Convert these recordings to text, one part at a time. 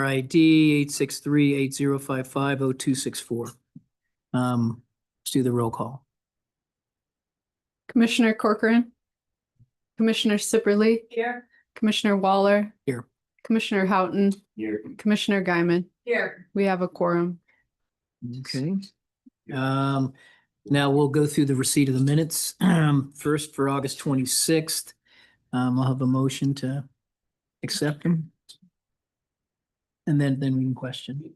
ID 863-8055-0264. Let's do the roll call. Commissioner Corcoran. Commissioner Sipperly. Here. Commissioner Waller. Here. Commissioner Houghton. Here. Commissioner Guyman. Here. We have a quorum. Okay. Now we'll go through the receipt of the minutes. First for August 26th. I'll have a motion to accept them. And then we can question.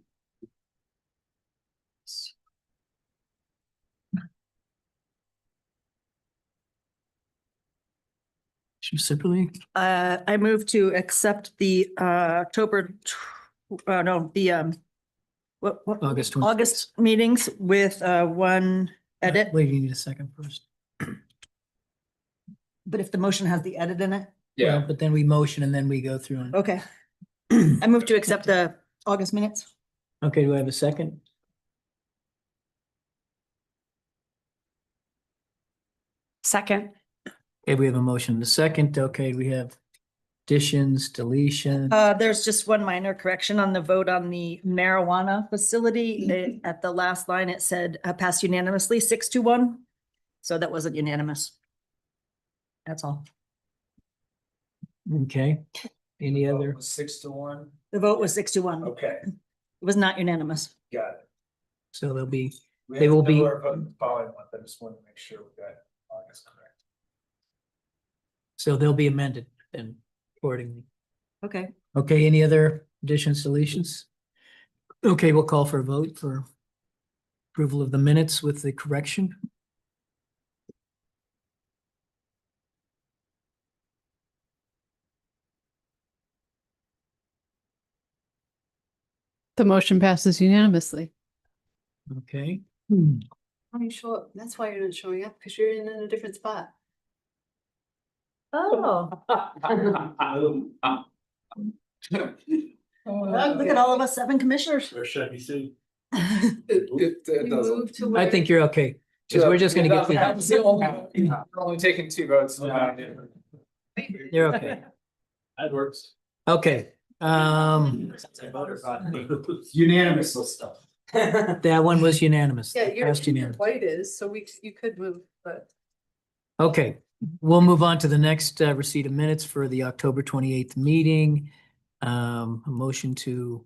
Specifically, I move to accept the August 26th. August meetings with one edit. Wait, you need a second first. But if the motion has the edit in it, Well, but then we motion and then we go through. And, okay. I move to accept the August minutes. okay, do I have a second? Second. Okay, we have a motion. The second, okay, we have additions, deletion. There's just one minor correction on the vote on the marijuana facility. At the last line, it said passed unanimously, 6-1. So that wasn't unanimous. That's all. Okay, any other? 6-1. The vote was 6-1. Okay, It was not unanimous. got it. So there'll be, We They have will to be- know our vote following month. I just wanted to make sure we got August correct. so they'll be amended then accordingly. Okay. Okay, any other additions, deletions? Okay, we'll call for a vote for approval of the minutes with the correction. The motion passes unanimously. Okay. Why you show up? That's why you're not showing up, because you're in a different spot. Oh. Look at all of us 7 commissioners. Where should I be sitting? You moved to I where- think you're okay. Because we're just gonna get through. We're only taking 2 votes. You're okay. That works. Okay, Unanimous stuff. that one was unanimous. Yeah, your Passed unanimous. white is, so you could move, but. Okay, we'll move on to the next receipt of minutes for the October 28th meeting. A motion to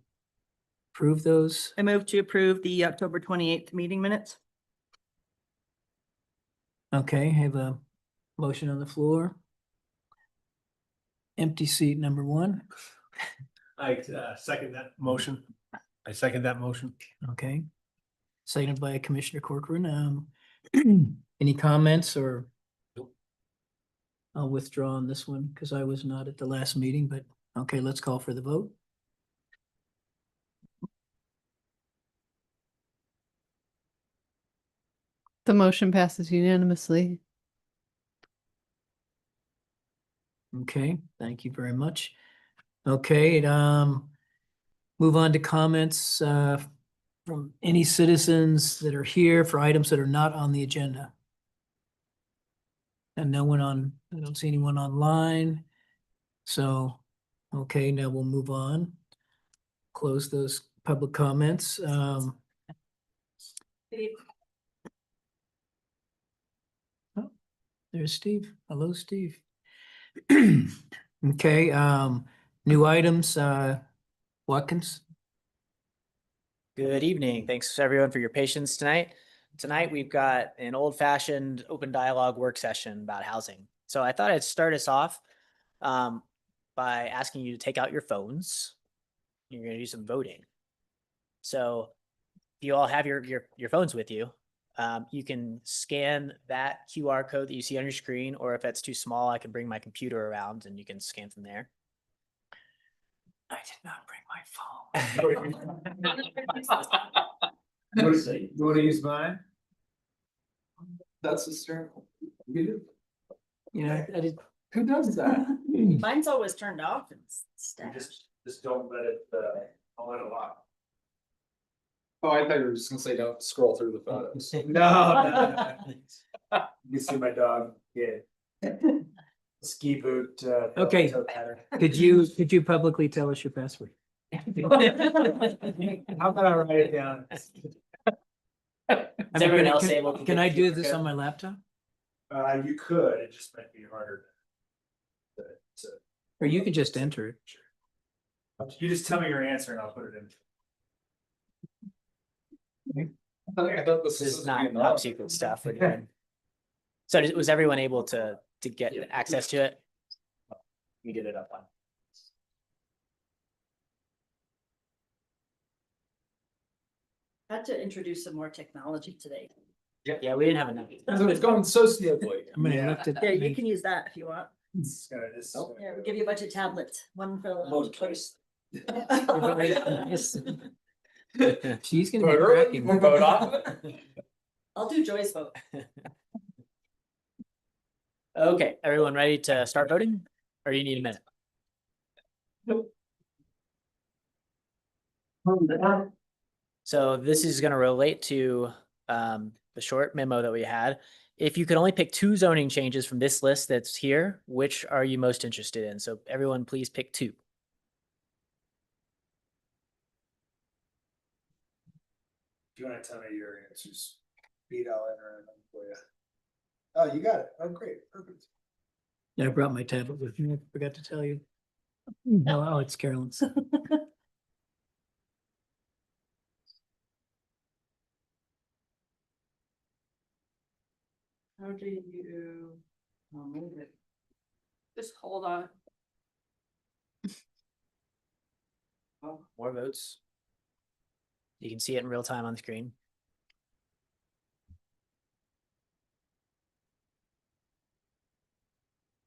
approve those. I move to approve the October 28th meeting minutes. Okay, have a motion on the floor. Empty seat number 1. I second that motion. I second that motion. Okay. Seconded by Commissioner Corcoran. Any comments or? I'll withdraw on this one because I was not at the last meeting, but okay, let's call for the vote. The motion passes unanimously. Okay, thank you very much. Okay, move on to comments from any citizens that are here for items that are not on the agenda. And no one on, I don't see anyone online. So, okay, now we'll move on. Close those public comments. Oh, there's Steve. Hello, Steve. Okay, new items, Watkins. Good evening. Thanks everyone for your patience tonight. Tonight we've got an old-fashioned open dialogue work session about housing. So I thought I'd start us off by asking you to take out your phones. You're going to do some voting. So if you all have your phones with you, you can scan that QR code that you see on your screen, or if that's too small, I can bring my computer around and you can scan from there. I did not bring my phone. You want to use mine? That's hysterical. You do? Yeah, I did. Who does that? Mine's always turned off and stashed. Just don't let it, I'll let it lock. Oh, I thought you were just gonna say don't scroll through the photos. No. You see my dog, yeah. Ski boot. Okay. toe pattern. Could you publicly tell us your password? How about I write it down? Is I mean, everyone can- else can- able to Can get I the do QR this code? on my laptop? You could, it just might be harder. to- Or you can just enter it? You just tell me your answer and I'll put it in. This is not top secret stuff we're doing. So was everyone able to get access to it? You did it up on. Had to introduce some more technology today. Yeah, we didn't have enough. It's going so smoothly. I mean, I looked at. Yeah, you can use that if you want. It's gonna- it's Oh. gonna Yeah, go. we'll give you a bunch of tablets, one for. She's gonna be Vote early, cracking. vote often. I'll do Joy's vote. Okay, everyone ready to start voting? Or you need a minute? So this is gonna relate to the short memo that we had. If you could only pick 2 zoning changes from this list that's here, which are you most interested in? So everyone, please pick 2. If you wanna tell me your answers, beat, I'll enter them for you. Oh, you got it. Oh, great, perfect. Yeah, I brought my tablet with me. I forgot to tell you. No, it's Carolyn's. How do you? I'll move it. Just hold on. More votes. You can see it in real time on the screen.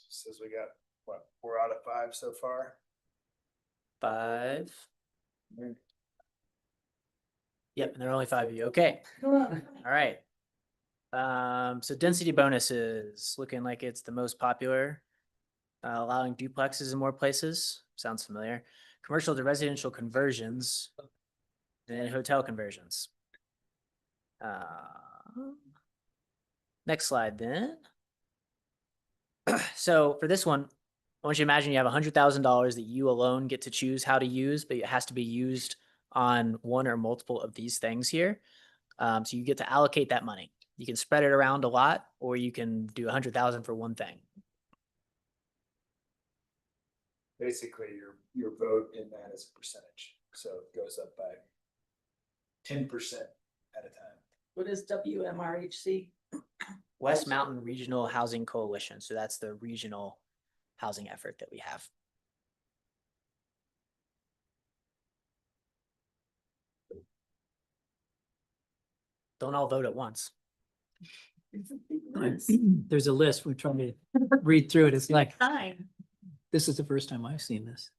Says we got, what, 4 out of 5 so far? 5. Yep, and there are only 5 of you. Okay, all right. So density bonuses, looking like it's the most popular. Allowing duplexes in more places, sounds familiar. Commercial to residential conversions. And hotel conversions. Next slide then. So for this one, I want you to imagine you have $100,000 that you alone get to choose how to use, but it has to be used on one or multiple of these things here. So you get to allocate that money. You can spread it around a lot, or you can do 100,000 for one thing. Basically, your vote in that is a percentage, so it goes up by 10% at a time. What is WMRHC? West Mountain Regional Housing Coalition. So that's the regional housing effort that we have. Don't all vote at once. There's a list. We're trying to read through it. It's like, 9, this is the first time I've seen this.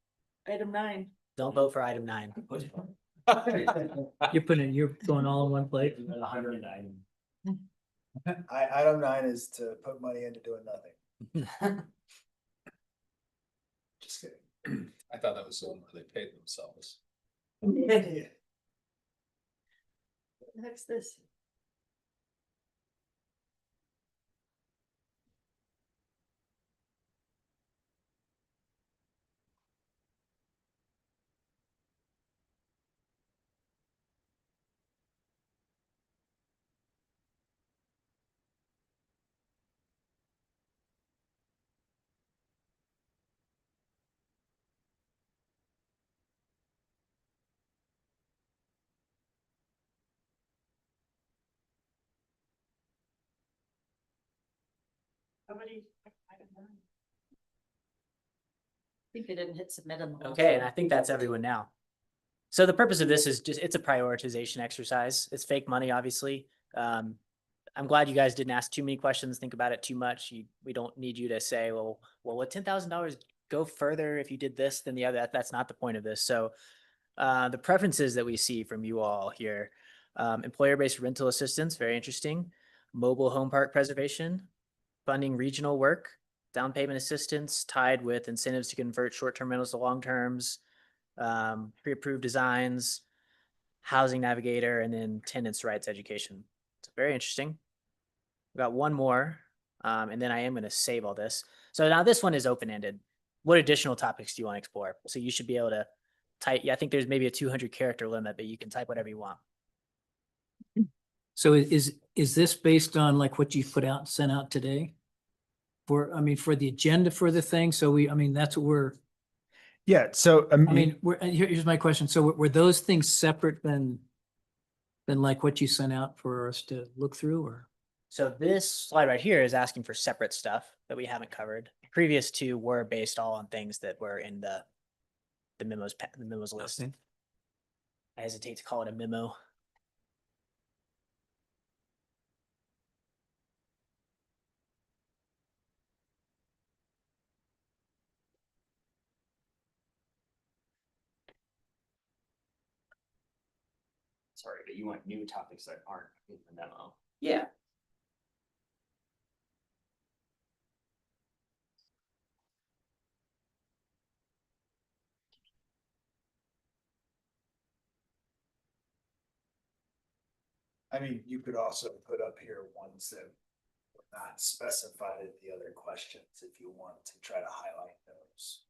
item 9. Don't vote for item 9. You're going all in one place. 109. Item 9 is to put money into doing nothing. Just kidding. I thought that was the one where they paid themselves. What's this? Somebody. I think they didn't hit submit on the. last Okay, and one. I think that's everyone now. So the purpose of this is just, it's a prioritization exercise. It's fake money, obviously. I'm glad you guys didn't ask too many questions, think about it too much. We don't need you to say, well, would $10,000 go further if you did this than the other? That's not the point of this. So the preferences that we see from you all here, employer-based rental assistance, very interesting. Mobile home park preservation, funding regional work, down payment assistance tied with incentives to convert short-term rentals to long-terms, pre-approved designs, housing navigator, and then tenants' rights education. It's very interesting. We got one more, and then I am going to save all this. So now this one is open-ended. What additional topics do you want to explore? So you should be able to type, yeah, I think there's maybe a 200 character limit, but you can type whatever you want. So is this based on like what you put out, sent out today? For, I mean, for the agenda for the thing, so I mean, that's what we're, Yeah, so I mean, here's my question, so were those things separate than like what you sent out for us to look through, or? So this slide right here is asking for separate stuff that we haven't covered. Previous two were based all on things that were in the memos list. Okay. I hesitate to call it a memo. Sorry, but you want new topics that aren't in the memo. Yeah. I mean, you could also put up here ones that were not specified in the other questions if you want to try to highlight those.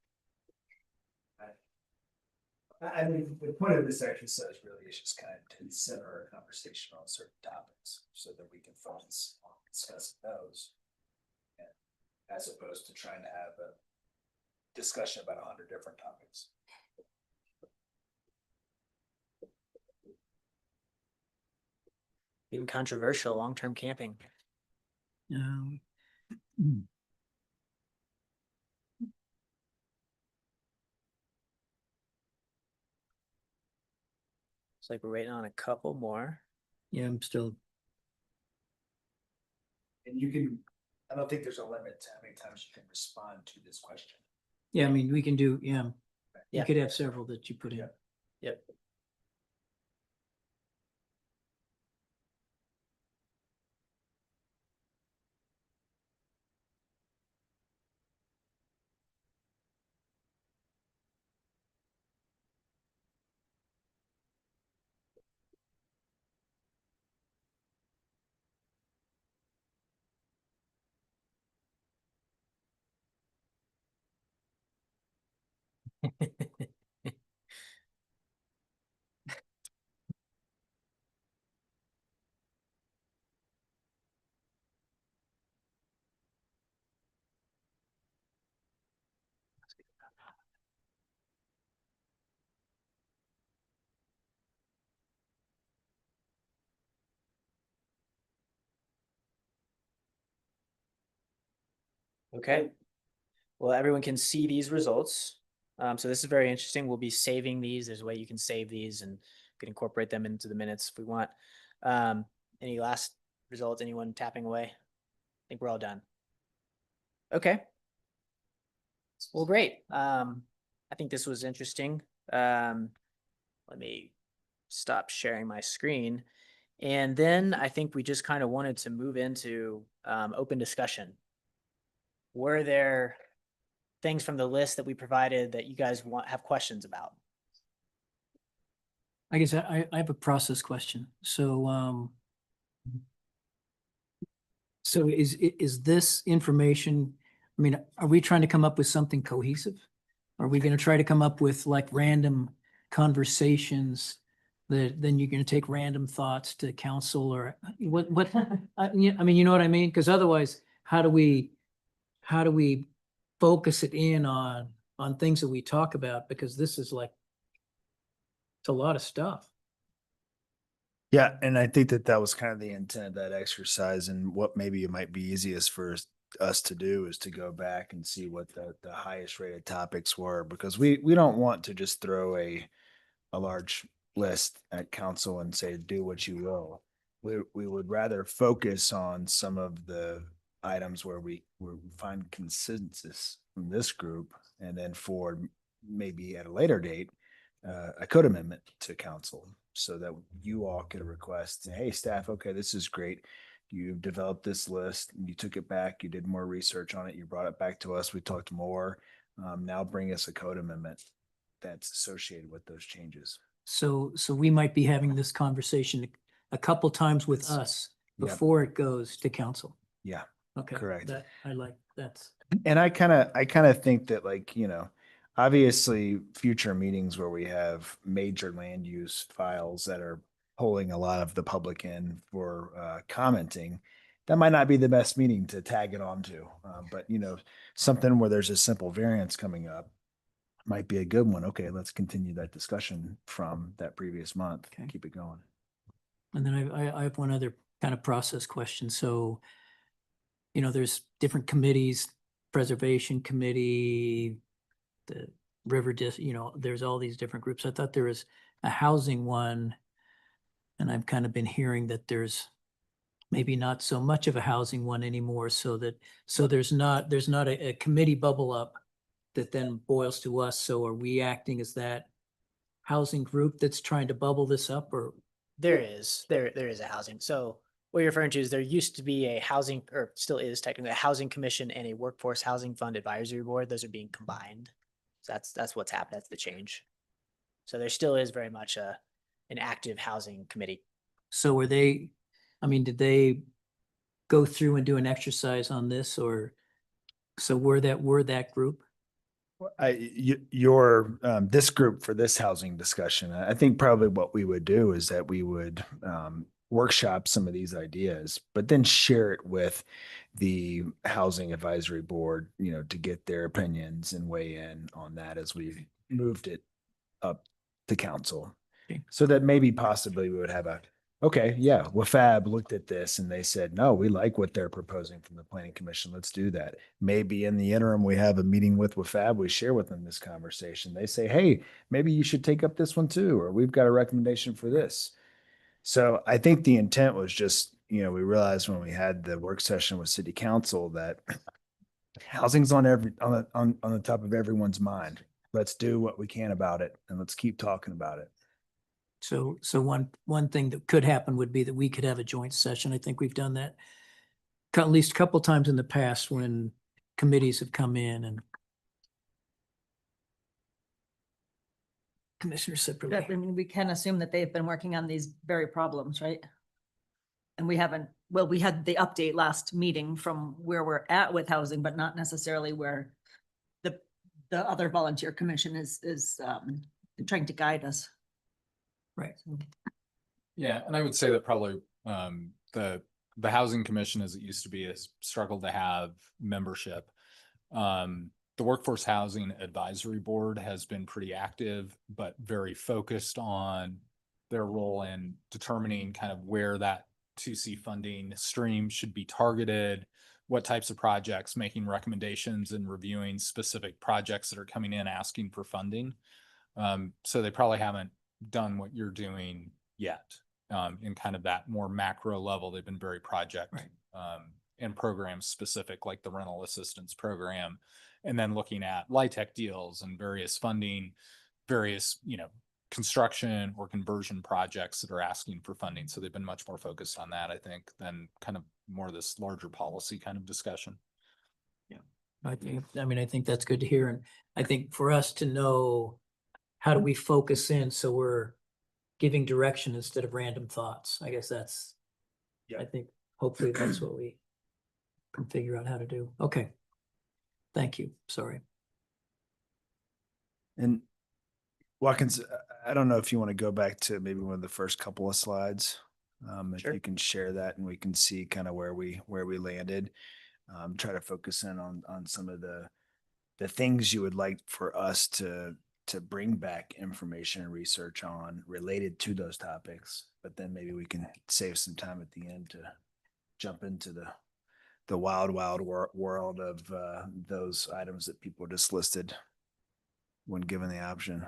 I mean, the point of this exercise really is just kind of to center a conversation on certain topics so that we can focus on discussing those. And as opposed to trying to have a discussion about 100 different topics. Even controversial, long-term camping. Um, It's like we're waiting on a couple more. yeah, I'm still, And you can, I don't think there's a limit to how many times you can respond to this question. yeah, I mean, we can do, yeah. You Yeah. could have several that you put in. Yeah. Yep. Okay. Well, everyone can see these results. So this is very interesting. We'll be saving these. There's a way you can save these and can incorporate them into the minutes if we want. Any last results? Anyone tapping away? I think we're all done. Okay. Well, great. I think this was interesting. Let me stop sharing my screen. And then I think we just kind of wanted to move into open discussion. Were there things from the list that we provided that you guys have questions about? I guess I have a process question. So, so is this information, I mean, are we trying to come up with something cohesive? Are we going to try to come up with like random conversations that then you're going to take random thoughts to council, or what, I mean, you know what I mean? Because otherwise, how do we focus it in on things that we talk about? Because this is like, it's a lot of stuff. Yeah, and I think that was kind of the intent of that exercise, and what maybe it might be easiest for us to do is to go back and see what the highest rated topics were, because we don't want to just throw a large list at council and say, do what you will. We would rather focus on some of the items where we find consensus from this group, and then for maybe at a later date, a code amendment to council, so that you all could request, say, hey, staff, okay, this is great. You've developed this list, you took it back, you did more research on it, you brought it back to us, we talked more. Now bring us a code amendment that's associated with those changes. So we might be having this conversation a couple times with Yes. us Yep. before it goes to council. Yeah, Okay. correct. That I like, that's, And I kind of think that, like, obviously future meetings where we have major land use files that are pulling a lot of the public in for commenting, that might not be the best meeting to tag it onto. But something where there's a simple variance coming up might be a good one. Okay, let's continue that discussion from that previous month. Okay. Keep it going. And then I have one other kind of process question. So, there's different committees, preservation committee, the river there's all these different groups. I thought there was a housing one. And I've kind of been hearing that there's maybe not so much of a housing one anymore, so there's not a committee bubble up that then boils to us. So are we acting as that housing group that's trying to bubble this up, or? There is a housing. So what you're referring to is there used to be a housing, or still is technically a housing commission and a workforce housing fund advisory board. Those are being combined. So that's what's happened. That's the change. So there still is very much an active housing committee. So were they, did they go through and do an exercise on this, or so we're that group? This group for this housing discussion, I think probably what we would do is that we would workshop some of these ideas, but then share it with the housing advisory board, to get their opinions and weigh in on that as we moved it up to council. Okay. So that maybe possibly we would have okay, yeah, WFAB looked at this and they said, no, we like what they're proposing from the planning commission. Let's do that. Maybe in the interim, we have a meeting with WFAB. We share with them this conversation. They say, hey, maybe you should take up this one too, or we've got a recommendation for this. So I think the intent was just, we realized when we had the work session with city council that housing's on the top of everyone's mind. Let's do what we can about it and let's keep talking about it. So one thing that could happen would be that we could have a joint session. I think we've done that at least a couple times in the past when committees have come in and commissioners separately. We can assume that they've been working on these very problems, right? And we haven't, well, we had the update last meeting from where we're at with housing, but not necessarily where the other volunteer commission is trying to guide us. Right. Yeah, and I would say that probably the housing commission, as it used to be, has struggled to have membership. The workforce housing advisory board has been pretty active, but very focused on their role in determining kind of where that 2C funding stream should be targeted, what types of projects, making recommendations and reviewing specific projects that are coming in asking for funding. So they probably haven't done what you're doing yet in kind of that more macro level. They've been very project and program specific, like the rental assistance program, and then looking at LIHTC deals and various funding, various, construction or conversion projects that are asking for funding. So they've been much more focused on that, I think, than kind of more this larger policy kind of discussion. I think that's good to hear. And I think for us to know, how do we focus in so we're giving direction instead of random thoughts? I guess that's, I think hopefully that's what we can figure out how to do. Okay. Thank you. Sorry. And Watkins, I don't know if you want to go back to maybe one of the first couple of slides. If Sure. you can share that and we can see kind of where we landed. Try to focus in on some of the things you would like for us to bring back information and research on related to those topics. But then maybe we can save some time at the end to jump into the wild world of those items that people just listed when given the option.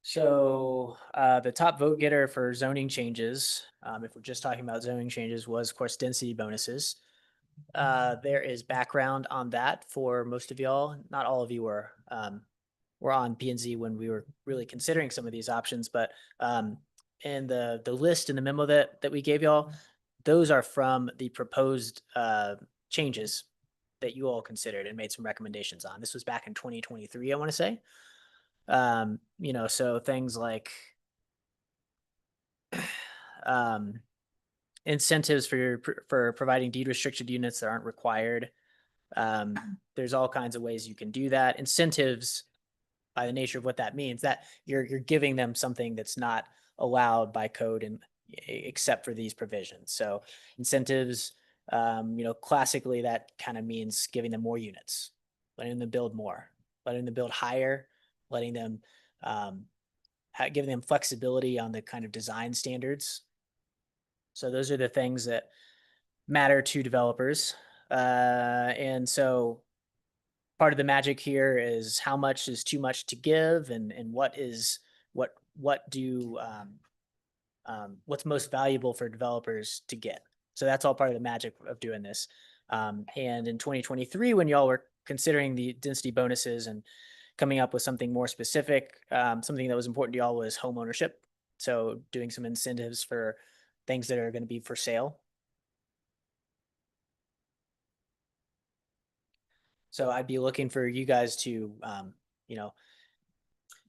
So the top vote getter for zoning changes, if we're just talking about zoning changes, was of course density bonuses. There is background on that for most of y'all. Not all of you were on P&Z when we were really considering some of these options, but in the list in the memo that we gave y'all, those are from the proposed changes that you all considered and made some recommendations on. This was back in 2023, I want to say. So things like incentives for providing deed restricted units that aren't required, There's all kinds of ways you can do that. Incentives, by the nature of what that means, that you're giving them something that's not allowed by code and except for these provisions. So incentives, classically that kind of means giving them more units, letting them build more, letting them build higher, letting them giving them flexibility on the kind of design standards. So those are the things that matter to developers. And so part of the magic here is how much is too much to give, and what's most valuable for developers to get. So that's all part of the magic of doing this. And in 2023, when y'all were considering the density bonuses and coming up with something more specific, something that was important to y'all was home ownership. So doing some incentives for things that are going to be for sale. So I'd be looking for you guys to,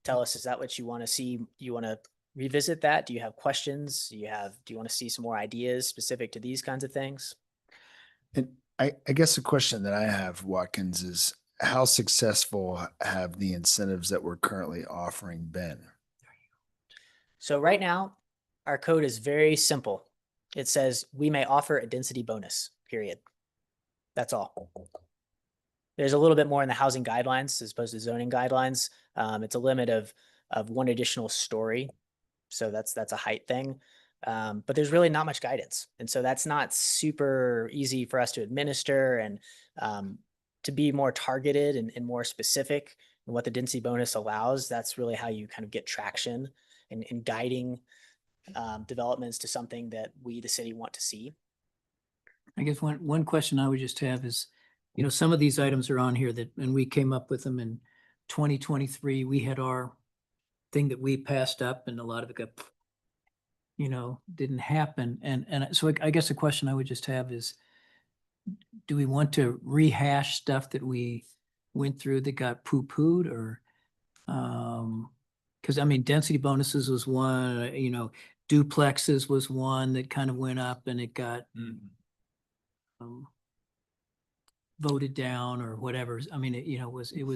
tell us, is that what you want to see? You want to revisit that? Do you have questions? Do you want to see some more ideas specific to these kinds of things? And I guess the question that I have, Watkins, is how successful have the incentives that we're currently offering been? So right now, our code is very simple. It says we may offer a density bonus, period. That's all. There's a little bit more in the housing guidelines as opposed to zoning guidelines. It's a limit of one additional story. So that's a height thing. But there's really not much guidance. And so that's not super easy for us to administer, and to be more targeted and more specific in what the density bonus allows. That's really how you kind of get traction in guiding developments to something that we, the city, want to see. I guess one question I would just have is, some of these items are on here and we came up with them in 2023. We had our thing that we passed up, and a lot of it got, didn't happen. And so I guess the question I would just have is, do we want to rehash stuff that we went through that got poo-pooed, or, because density bonuses was one, duplexes was one that kind of went up and it got voted down or whatever. It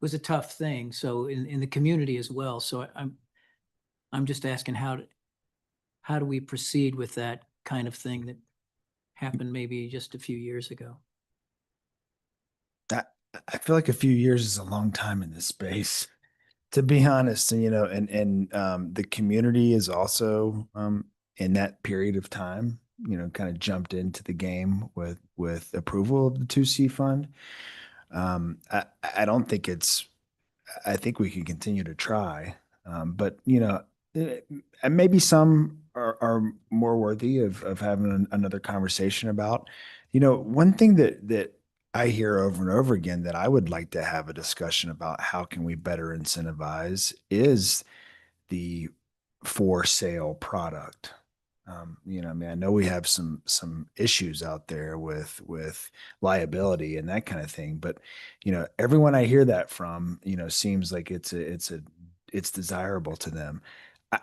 was a tough thing. So in the community as well. So I'm just asking how do we proceed with that kind of thing that happened maybe just a few years ago? I feel like a few years is a long time in this space, to be honest. And the community is also in that period of time, kind of jumped into the game with approval of the 2C fund. I don't think I think we can continue to try, but and maybe some are more worthy of having another conversation about. One thing that I hear over and over again that I would like to have a discussion about, how can we better incentivize, is the for sale product. I know we have some issues out there with liability and that kind of thing, but everyone I hear that from, seems like it's desirable to them.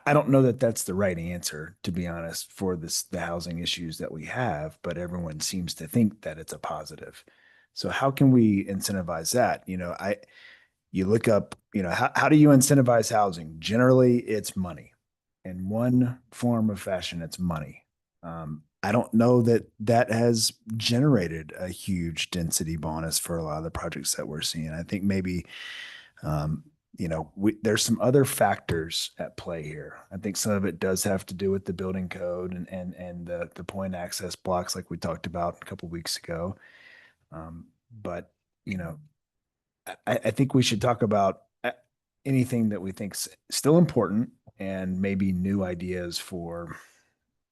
I don't know that that's the right answer, to be honest, for the housing issues that we have, but everyone seems to think that it's a positive. So how can we incentivize that? You look up, how do you incentivize housing? Generally, it's money. In one form of fashion, it's money. I don't know that has generated a huge density bonus for a lot of the projects that we're seeing. I think maybe, there's some other factors at play here. I think some of it does have to do with the building code and the point access blocks, like we talked about a couple of weeks ago. But I think we should talk about anything that we think's still important, and maybe new ideas for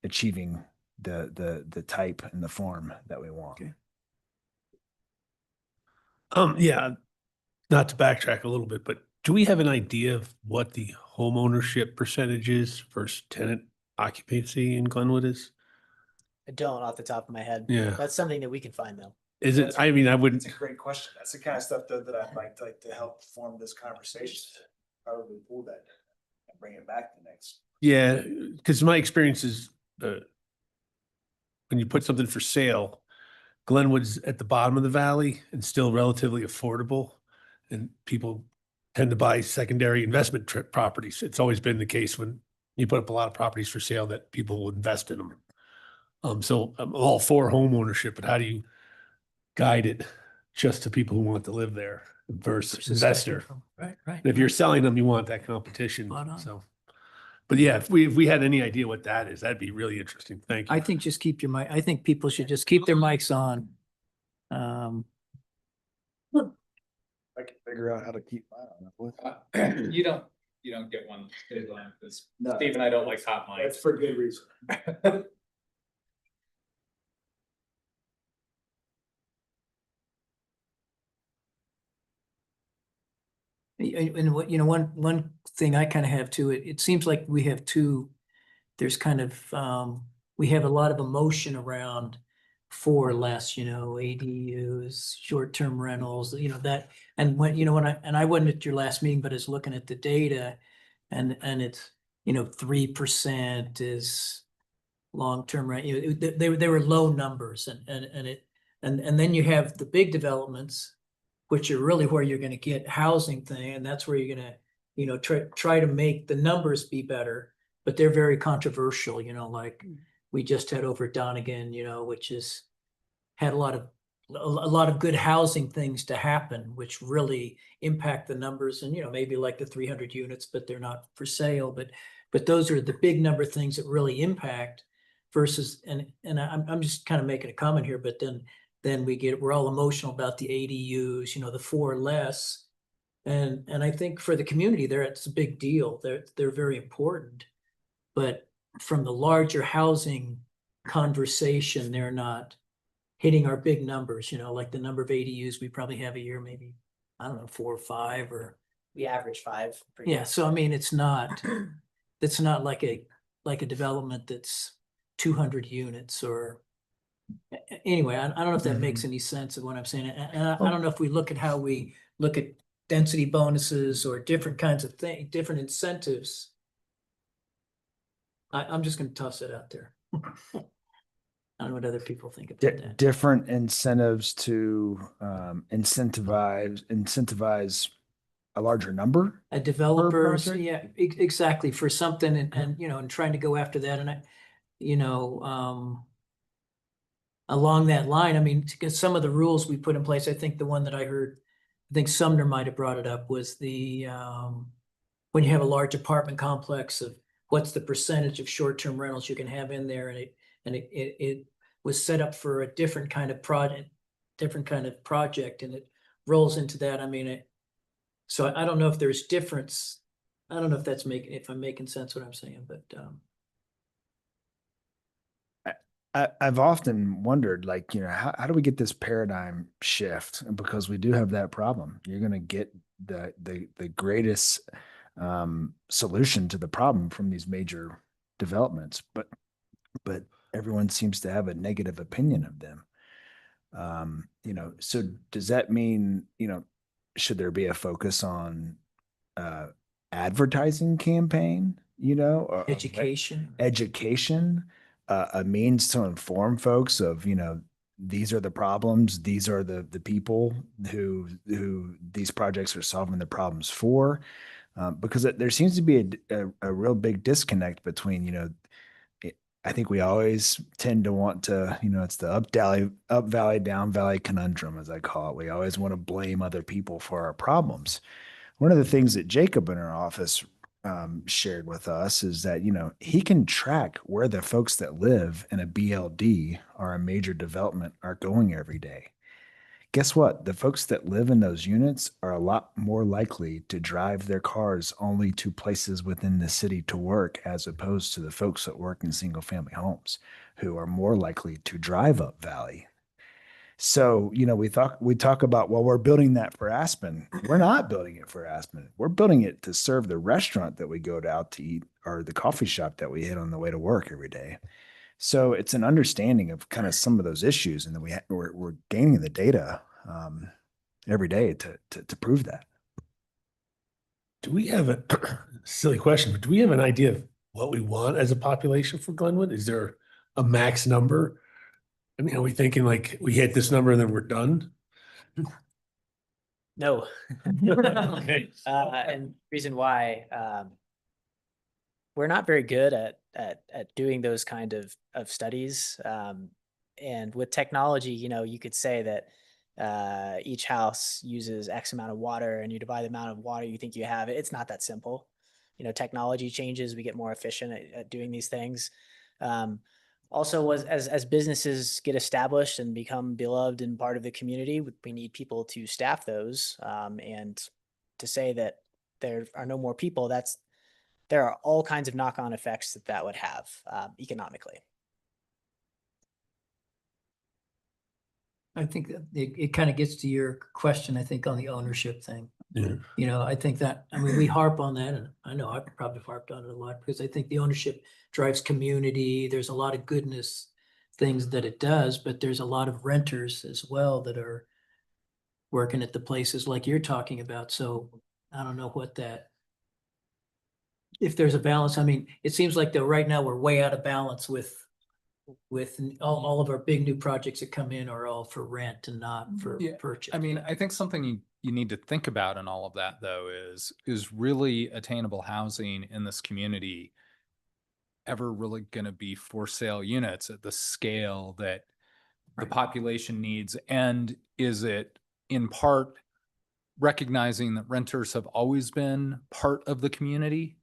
achieving the type and the form that we want. Okay. Yeah, not to backtrack a little bit, but do we have an idea of what the home ownership percentage is versus tenant occupancy in Glenwood is? I don't off the top of my head. Yeah. That's something that we can find, though. Is it, I wouldn't, It's a great question. That's the kind of stuff that I'd like to help form this conversation. How do we pull that and bring it back the next? yeah, because my experience is when you put something for sale, Glenwood's at the bottom of the valley and still relatively affordable. And people tend to buy secondary investment properties. It's always been the case when you put up a lot of properties for sale that people will invest in them. So I'm all for home ownership, but how do you guide it just to people who want to live there versus investor? Right, right. And if you're selling them, you want that competition. Spot on. So, but yeah, if we had any idea what that is, that'd be really interesting. Thank you. I think just keep your mic, I think people should just keep their mics on. I can figure out how to keep mine on. You don't get one because No. Steve and I don't like hot mics. That's for good reason. And what, one thing I kind of have too, it seems like we have there's kind of, we have a lot of emotion around for less, ADUs, short-term rentals, that, and when I wasn't at your last meeting, but I was looking at the data and it's, 3% is long-term rent, they were low numbers and then you have the big developments, which are really where you're going to get housing thing. And that's where you're going to, try to make the numbers be better, but they're very controversial, like we just had over Donegan, which is had a lot of good housing things to happen, which really impact the numbers and, maybe like the 300 units, but they're not for sale, but those are the big number of things that really impact versus, and I'm just kind of making a comment here, but then we're all emotional about the ADUs, the 4 or less. And I think for the community there, it's a big deal. They're very important. But from the larger housing conversation, they're not hitting our big numbers, like the number of ADUs we probably have a year, maybe, I don't know, 4 or 5 or. We average 5. Yeah, so I mean, it's not like a development that's 200 units or. Anyway, I don't know if that makes any sense of what I'm saying. And I don't know if we look at how we look at density bonuses or different kinds of things, different incentives. I'm just gonna toss it out there. I don't know what other people think about that. Different incentives to incentivize a larger number. A developer, project? yeah, exactly, for something and and trying to go after that. And along that line, I mean, to get some of the rules we put in place, I think the one that I heard, I think Sumner might have brought it up, was the when you have a large apartment complex of what's the percentage of short-term rentals you can have in there, and it was set up for a different kind of project, and it rolls into that. I mean, so I don't know if there's difference. I don't know if I'm making sense what I'm saying, but I've often wondered, like, how do we get this paradigm shift? Because we do have that problem. You're going to get the greatest solution to the problem from these major developments, but everyone seems to have a negative opinion of them. So does that mean, should there be a focus on advertising campaign, or education. A means to inform folks of, these are the problems, these are the people who these projects are solving the problems for, because there seems to be a real big disconnect between, I think we always tend to want to, it's the up valley, down valley conundrum, as I call it. We always want to blame other people for our problems. One of the things that Jacob in our office shared with us is that, he can track where the folks that live in a BLD or a major development are going every day. Guess what? The folks that live in those units are a lot more likely to drive their cars only to places within the city to work, as opposed to the folks that work in single family homes, who are more likely to drive up valley. So, we talk about, well, we're building that for Aspen. We're not building it for Aspen. We're building it to serve the restaurant that we go out to eat, or the coffee shop that we hit on the way to work every day. So it's an understanding of kind of some of those issues. And then we're gaining the data every day to prove that. Do we have a silly question, but do we have an idea of what we want as a population for Glenwood? Is there a max number? I mean, are we thinking like we hit this number and then we're done? No. Okay. And reason why, we're not very good at doing those kind of studies. And with technology, you could say that each house uses X amount of water and you divide the amount of water you think you have. It's not that simple. Technology changes, we get more efficient at doing these things. Also, as businesses get established and become beloved and part of the community, we need people to staff those. And to say that there are no more people, there are all kinds of knock-on effects that would have economically. I think that it kind of gets to your question, I think, on the ownership thing. Yeah. I think that, we harp on that, and I know I've probably harped on it a lot because I think the ownership drives community. There's a lot of goodness things that it does, but there's a lot of renters as well that are working at the places like you're talking about. So I don't know if there's a balance. It seems like though right now we're way out of balance with all of our big new projects that come in are all for rent and not for purchase. I think something you need to think about in all of that though is really attainable housing in this community ever really going to be for sale units at the scale that the population needs? And is it in part recognizing that renters have always been part of the community?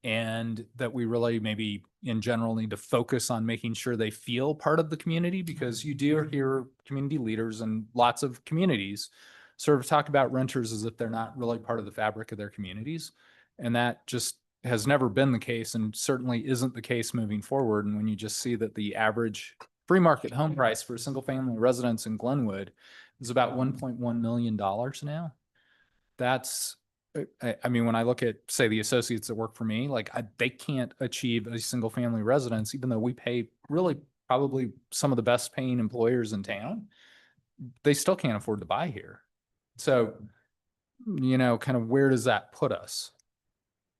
And that we really maybe in general need to focus on making sure they feel part of the community, because you do hear community leaders and lots of communities sort of talk about renters as if they're not really part of the fabric of their communities. And that just has never been the case and certainly isn't the case moving forward. And when you just see that the average free market home price for a single family residence in Glenwood is about $1.1 million now, that's, when I look at, say, the associates that work for me, they can't achieve a single family residence, even though we pay really probably some of the best paying employers in town. They still can't afford to buy here. So, kind of where does that put us?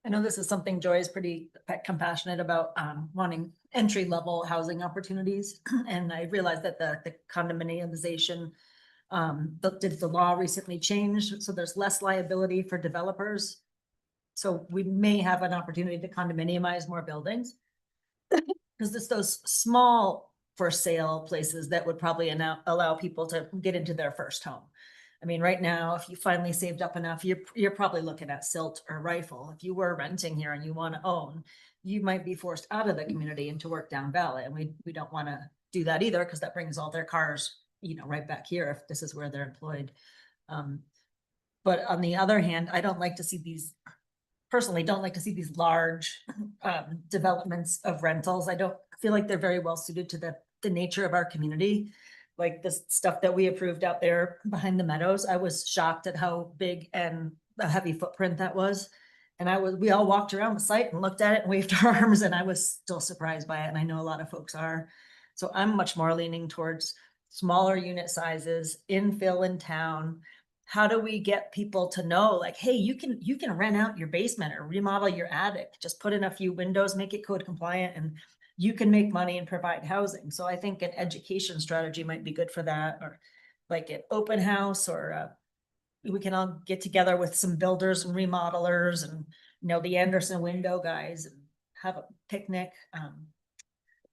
I know this is something Joy is pretty compassionate about, wanting entry-level housing opportunities. And I realized that the condominiumization, did the law recently change? So there's less liability for developers. So we may have an opportunity to condominiumize more buildings. Because it's those small for sale places that would probably allow people to get into their first home. Right now, if you finally saved up enough, you're probably looking at Silt or Rifle. If you were renting here and you want to own, you might be forced out of the community and to work down Valley. And we don't want to do that either, because that brings all their cars, right back here if this is where they're employed. But on the other hand, I don't like to see these, personally don't like to see these large developments of rentals. I don't feel like they're very well suited to the nature of our community. Like the stuff that we approved out there behind the meadows, I was shocked at how big and a heavy footprint that was. And we all walked around the site and looked at it and waved our arms, and I was still surprised by it. And I know a lot of folks are. So I'm much more leaning towards smaller unit sizes, infill in town. How do we get people to know, hey, you can rent out your basement or remodel your attic, just put in a few windows, make it code compliant, and you can make money and provide housing. So I think an education strategy might be good for that, or like an open house, or we can all get together with some builders and remodelers and, the Anderson window guys, and have a picnic.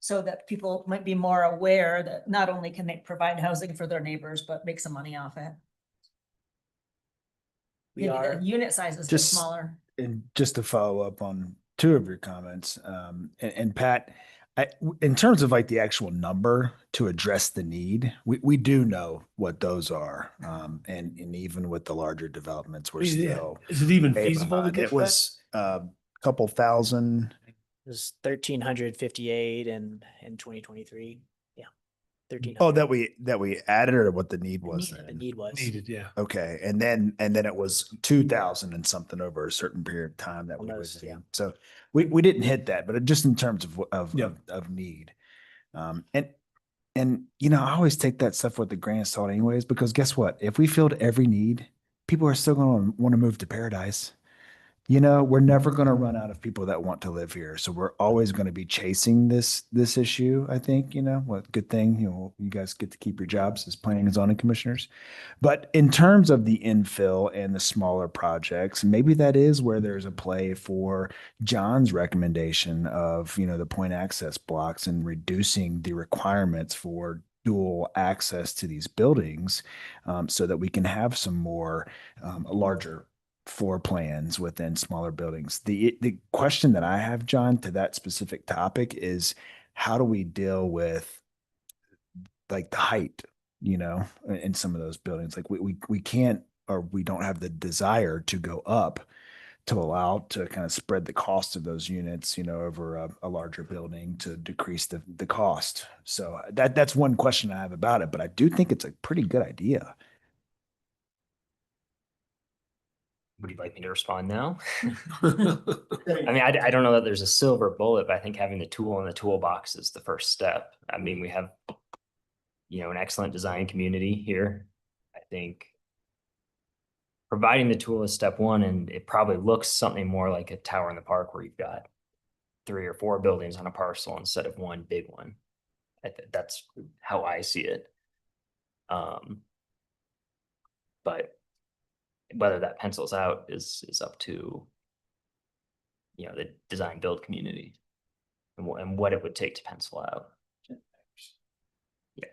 So that people might be more aware that not only can they provide housing for their neighbors, but make some money off it. Maybe the unit sizes are smaller. And just to follow up on two of your comments, and Pat, in terms of the actual number to address the need, we do know what those are. And even with the larger developments, we're still. Is it even feasible to get it was a couple thousand? It was 1,358 in 2023. Yeah. 1,300. Oh, that we added, or what the need was The then? need was. needed? Yeah. Okay. And then it was 2,000 and something over a certain period of time that we Almost, was yeah. in. So we didn't hit that, but just in terms of Yeah. need. And I always take that stuff with a grain of salt anyways, because guess what? If we filled every need, people are still going to want to move to Paradise. you know, we're never going to run out of people that want to live here. So we're always going to be chasing this issue, I think, you know, what good thing, you know, you guys get to keep your jobs as planning and zoning commissioners. But in terms of the infill and the smaller projects, maybe that is where there's a play for John's recommendation of, you know, the point access blocks and reducing the requirements for dual access to these buildings, so that we can have some more larger floor plans within smaller buildings. The question that I have, John, to that specific topic is how do we deal with like the height, you know, in some of those buildings? Like we can't, or we don't have the desire to go up to allow to kind of spread the cost of those units, you know, over a larger building to decrease the cost. So that's one question I have about it, but I do think it's a pretty good idea. Would you like me to respond now? I mean, I don't know that there's a silver bullet, but I think having the tool in the toolbox is the first step. I mean, we have, you know, an excellent design community here. I think providing the tool is step one, and it probably looks something more like a tower in the park where you've got 3 or 4 buildings on a parcel instead of one big one. That's how I see it. But whether that pencils out is up to, you know, the design build community and what it would take to pencil out. Yeah.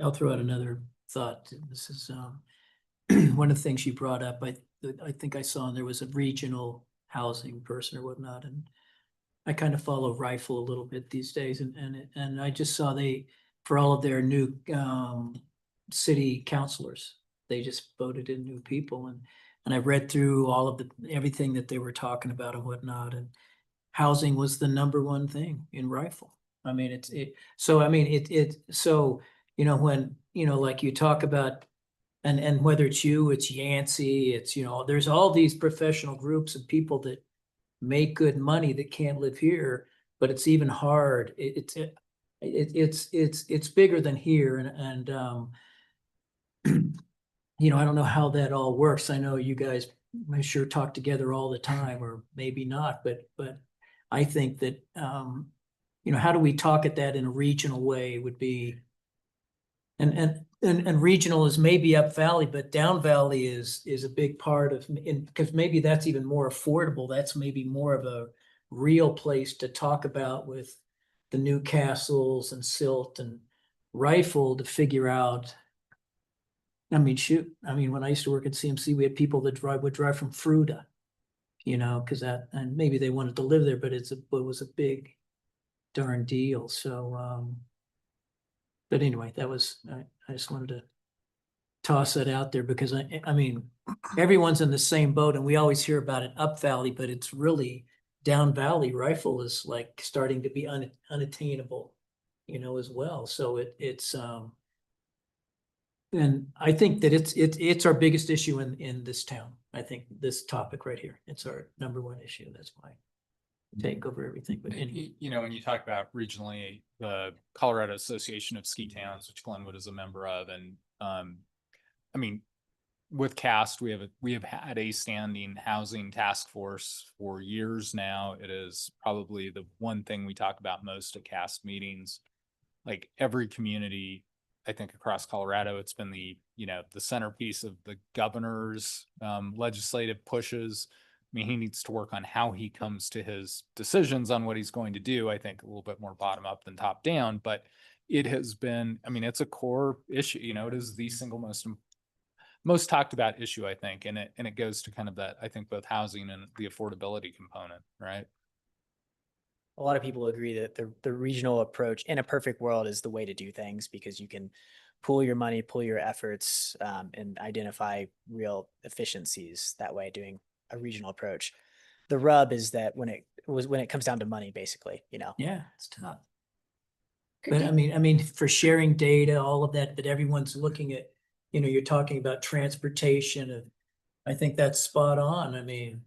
I'll throw out another thought. This is one of the things you brought up. I think I saw there was a regional housing person or whatnot, and I kind of follow Rifle a little bit these days, and I just saw for all of their new city councilors, they just voted in new people, and I read through all of everything that they were talking about and whatnot, and housing was the #1 thing in Rifle. I mean, so you know, when, you know, like you talk about, and whether it's you, it's Yancey, it's, you know, there's all these professional groups of people that make good money that can't live here, but it's even hard. It's bigger than here, and you know, I don't know how that all works. I know you guys, I'm sure, talk together all the time, or maybe not, but I think that you know, how do we talk at that in a regional way would be, and regional is maybe up valley, but down valley is a big part of, because maybe that's even more affordable. That's maybe more of a real place to talk about with the Newcastles and Silt and Rifle to figure out. I mean, shoot, I mean, when I used to work at CMC, we had people that would drive from Fruta, you know, because and maybe they wanted to live there, but it was a big darn deal. So, but anyway, I just wanted to toss that out there, because I mean, everyone's in the same boat, and we always hear about it up valley, but it's really down valley. Rifle is like starting to be unattainable, you know, as well. So it's and I think that it's our biggest issue in this town. I think this topic right here, it's our #1 issue. That's why I take over everything. But anyway. You know, when you talk about regionally, the Colorado Association of Ski Towns, which Glenwood is a member of, and I mean, with CAST, we have had a standing housing task force for years now. It is probably the one thing we talk about most at CAST meetings. Like every community, I think across Colorado, it's been the centerpiece of the governor's legislative pushes. I mean, he needs to work on how he comes to his decisions on what he's going to do. I think a little bit more bottom up than top down, but it has been, I mean, it's a core issue. You know, it is the single most talked about issue, I think. And it goes to kind of that, I think, both housing and the affordability component, right? A lot of people agree that the regional approach in a perfect world is the way to do things, because you can pool your money, pool your efforts, and identify real efficiencies that way doing a regional approach. The rub is that when it comes down to money, basically, you know. Yeah, it's tough. But I mean, for sharing data, all of that everyone's looking at, you know, you're talking about transportation, and I think that's spot on. I mean,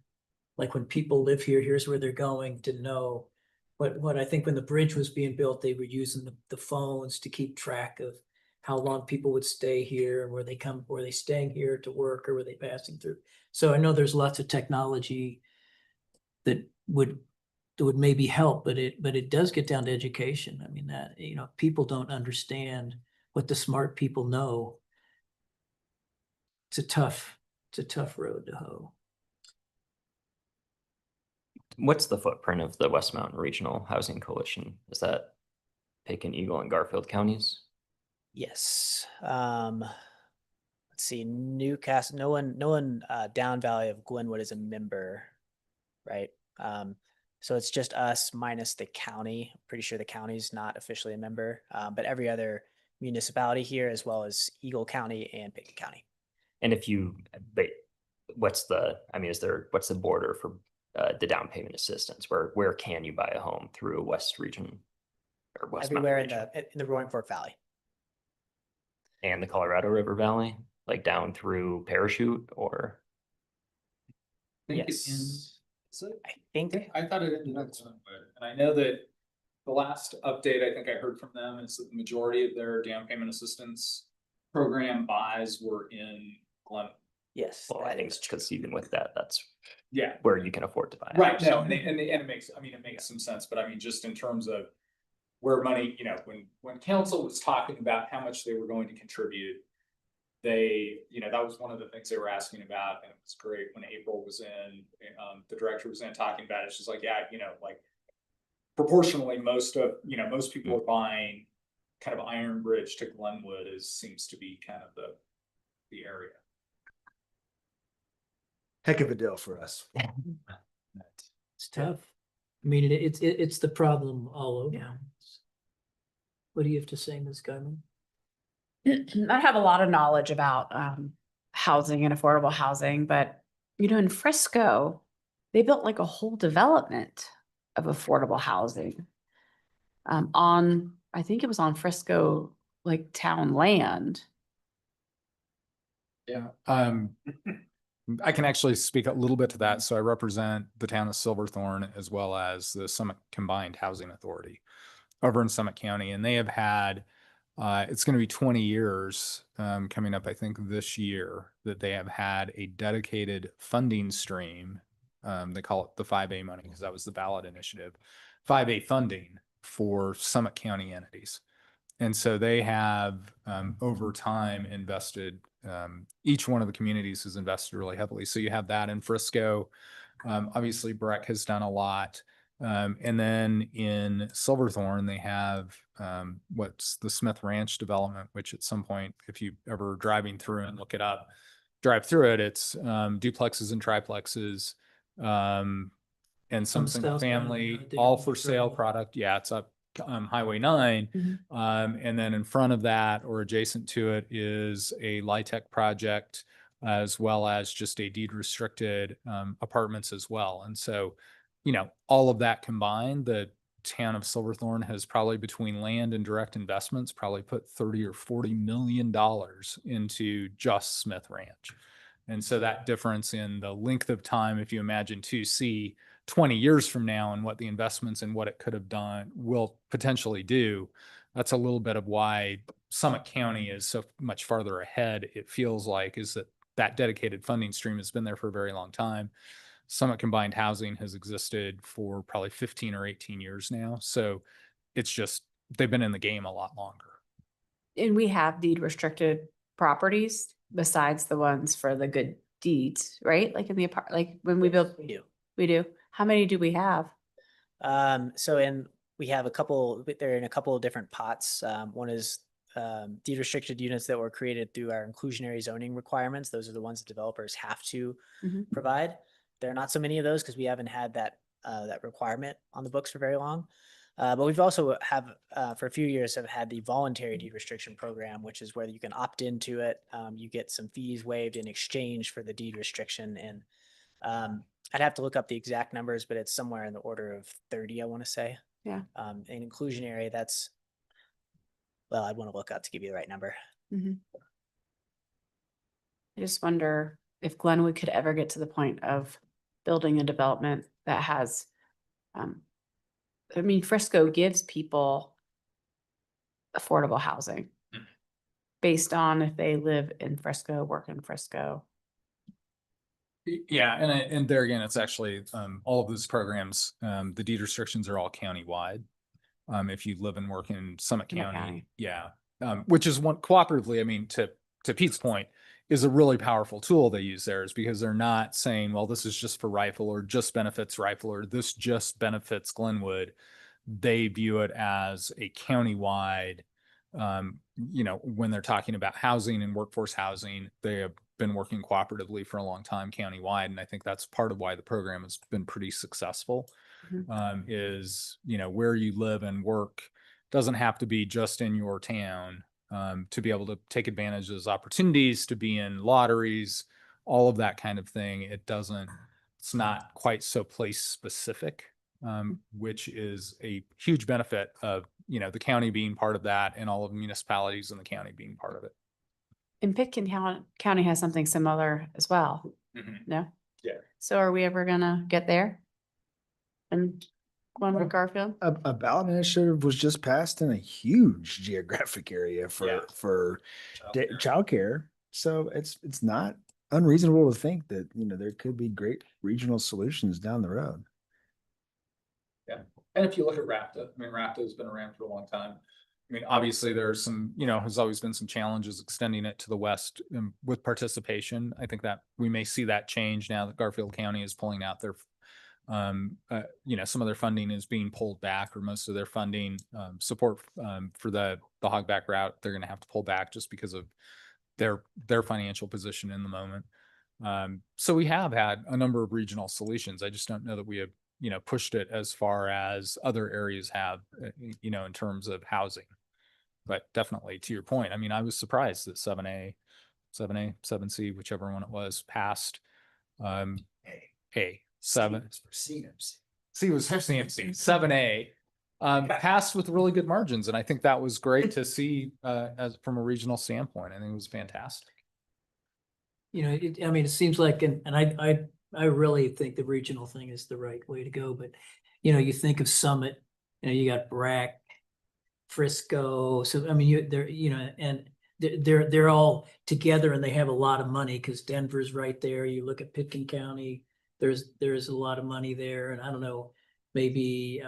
like when people live here, here's where they're going to know. What I think when the bridge was being built, they were using the phones to keep track of, how long people would stay here, were they staying here to work, or were they passing through? So I know there's lots of technology that would maybe help, but it does get down to education. I mean, that, you know, people don't understand what the smart people know. It's a tough road to hoe. What's the footprint of the West Mountain Regional Housing Coalition? Is that Picken, Eagle, and Garfield counties? Yes. Let's see, Newcastle, no one down valley of Glenwood is a member, right? So it's just us minus the county. I'm pretty sure the county's not officially a member, but every other municipality here, as well as Eagle County and Pickett County. And if you, but what's the border for the down payment assistance? Where can you buy a home through a West region or West Mountain Everywhere region? in the Roaring Fork Valley. And the Colorado River Valley, like down through Parachute, or? Yes. I think I thought it ended up Glenwood, and I know that the last update I think I heard from them is that the majority of their down payment assistance program buys were in Glenwood. yes. Well, I think it's because even with that, that's Yeah, where you can afford to buy. a right, house. no, and it makes, I mean, it makes some sense, but I mean, just in terms of where money, you know, when council was talking about how much they were going to contribute, they, you know, that was one of the things they were asking about, and it was great when April was in, the director was in talking about it. She's like, yeah, you know, like proportionally, most people are buying kind of Iron Bridge to Glenwood seems to be kind of the area. Heck of a deal for us. It's tough. I mean, it's the problem all over. What do you have to say, Ms. Guyman? I have a lot of knowledge about housing and affordable housing, but you know, in Frisco, they built like a whole development of affordable housing on, I think it was on Frisco, like town land. Yeah, I can actually speak a little bit to that. So I represent the town of Silverthorne as well as the Summit Combined Housing Authority over in Summit County, and they have had, it's going to be 20 years coming up, I think this year, that they have had a dedicated funding stream. They call it the 5A money because that was the ballot initiative, 5A funding for Summit County entities. And so they have over time invested, each one of the communities has invested really heavily. So you have that in Frisco. Obviously, Breck has done a lot. And then in Silverthorne, they have what's the Smith Ranch development, which at some point, if you ever driving through and look it up, drive through it, it's duplexes and triplexes, and some single family, all for sale product. Yeah, it's up Highway 9. And then in front of that or adjacent to it is a LIHTC project, as well as just a deed restricted apartments as well. And so, you know, all of that combined, the town of Silverthorne has probably, between land and direct investments, probably put $30 or $40 million into just Smith Ranch. And so that difference in the length of time, if you imagine 2C 20 years from now and what the investments and what it could have done will potentially do, that's a little bit of why Summit County is so much farther ahead. It feels like is that dedicated funding stream has been there for a very long time. Summit Combined Housing has existed for probably 15 or 18 years now. So it's just, they've been in the game a lot longer. And we have deed restricted properties besides the ones for the good deeds, right? Like in the like when we build, we do. How many do we have? We have a couple, they're in a couple of different pots. One is deed restricted units that were created through our inclusionary zoning requirements. Those are the ones that developers have to provide. There are not so many of those because we haven't had that requirement on the books for very long. But we've also for a few years have had the voluntary deed restriction program, which is where you can opt into it. You get some fees waived in exchange for the deed restriction. And I'd have to look up the exact numbers, but it's somewhere in the order of 30, I want to say. Yeah. In inclusionary, that's, well, I'd want to look up to give you the right number. I just wonder if Glenwood could ever get to the point of building a development that has, I mean, Frisco gives people affordable housing. based on if they live in Frisco, work in Frisco. Yeah, and there again, it's actually, all of those programs, the deed restrictions are all countywide. If you live and work in Summit Summit County, County. yeah. Which is one cooperatively, I mean, to Pete's point, is a really powerful tool they use there, is because they're not saying, well, this is just for Rifle or just benefits Rifle or this just benefits Glenwood. They view it as a countywide, when they're talking about housing and workforce housing, they have been working cooperatively for a long time countywide. And I think that's part of why the program has been pretty successful. Is, where you live and work doesn't have to be just in your town, to be able to take advantage of those opportunities, to be in lotteries, all of that kind of thing. It's not quite so place specific, which is a huge benefit of, the county being part of that and all of the municipalities in the county being part of it. And Pitkin County has something similar as well, no? Yeah. So are we ever gonna get there? And Glenwood Garfield? A ballot initiative was just passed in a huge geographic area Yeah. for childcare. So it's not unreasonable to think that, there could be great regional solutions down the road. Yeah. And if you look at RAPTA, I mean, RAPTA has been around for a long time. I mean, obviously there's some, has always been some challenges extending it to the west, with participation. I think that we may see that change now that Garfield County is pulling out their, some of their funding is being pulled back, or most of their funding, support, for the hogback route, they're going to have to pull back just because of their financial position in the moment. So we have had a number of regional solutions. I just don't know that we have, pushed it as far as other areas have, in terms of housing. But definitely, to your point, I mean, I was surprised that 7A, 7C, whichever one it was, passed. C was for CMC. 7A passed with really good margins, and I think that was great to see, as from a regional standpoint. I think it was fantastic. It seems like, and I really think the regional thing is the right way to go, but you think of Summit, you got Brack, Frisco. So, they're all together and they have a lot of money because Denver's right there. You look at Pitkin County, there's a lot of money there. And I don't know, maybe,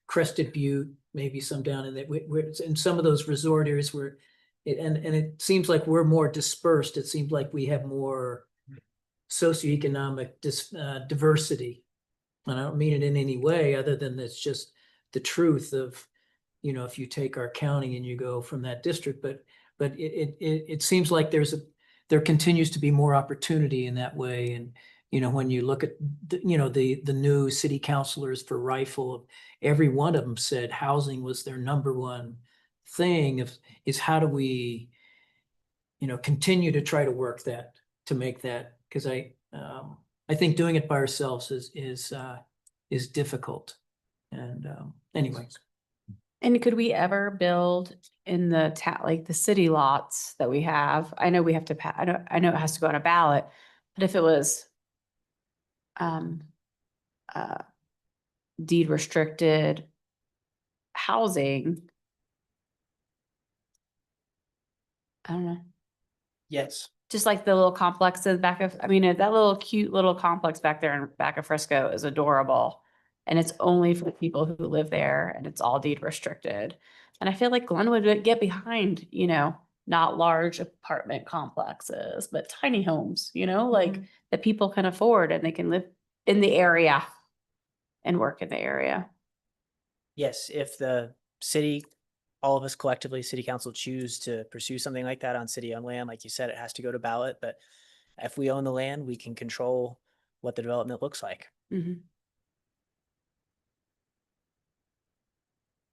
Crested Butte, maybe some down in that, in some of those resort areas where, and it seems like we're more dispersed. It seems like we have more socioeconomic diversity. And I don't mean it in any way other than it's just the truth of, if you take our county and you go from that district, but it seems like there continues to be more opportunity in that way. And, when you look at, the new city councilors for Rifle, every one of them said housing was their number one thing is how do we, continue to try to work that, to make that, because I think doing it by ourselves is difficult. And anyway. And could we ever build in the like the city lots that we have? I know we have to I know it has to go on a ballot, but if it was deed restricted housing, I don't know. Yes. Just like the little complex in the back of, that little cute little complex back there in back of Frisco is adorable. And it's only for the people who live there and it's all deed restricted. And I feel like Glenwood would get behind, not large apartment complexes, but tiny homes, like that people can afford and they can live in the area and work in the area. Yes, if the city, all of us collectively, city council choose to pursue something like that on city-owned land, like you said, it has to go to ballot. But if we own the land, we can control what the development looks like. Mm-hmm.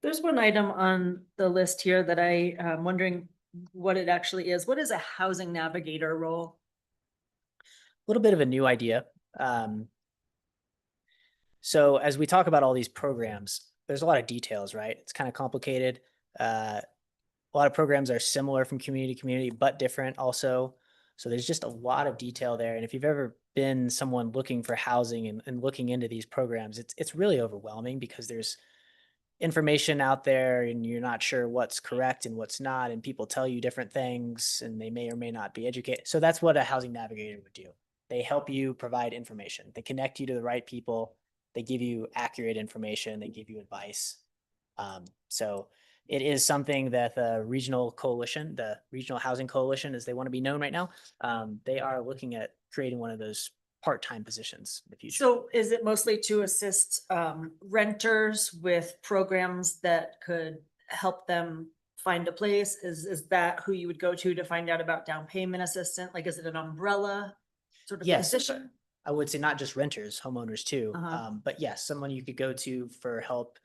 There's one item on the list here that I'm wondering what it actually is. What is a housing navigator role? A little bit of a new idea. So as we talk about all these programs, there's a lot of details, right? It's kind of complicated. A lot of programs are similar from community to community, but different also. So there's just a lot of detail there. And if you've ever been someone looking for housing and looking into these programs, it's really overwhelming because information out there and you're not sure what's correct and what's not, and people tell you different things and they may or may not be educated. So that's what a housing navigator would do. They help you provide information. They connect you to the right people. They give you accurate information. They give you advice. So it is something that the regional coalition, the Regional Housing Coalition, as they want to be known right now, they are looking at creating one of those part-time positions in the future. So is it mostly to assist renters with programs that could help them find a place? Is that who you would go to find out about down payment assistance? Like, is it an umbrella sort of Yes, position? I would say not just renters, homeowners too. Uh-huh. But yes, someone you could go to for help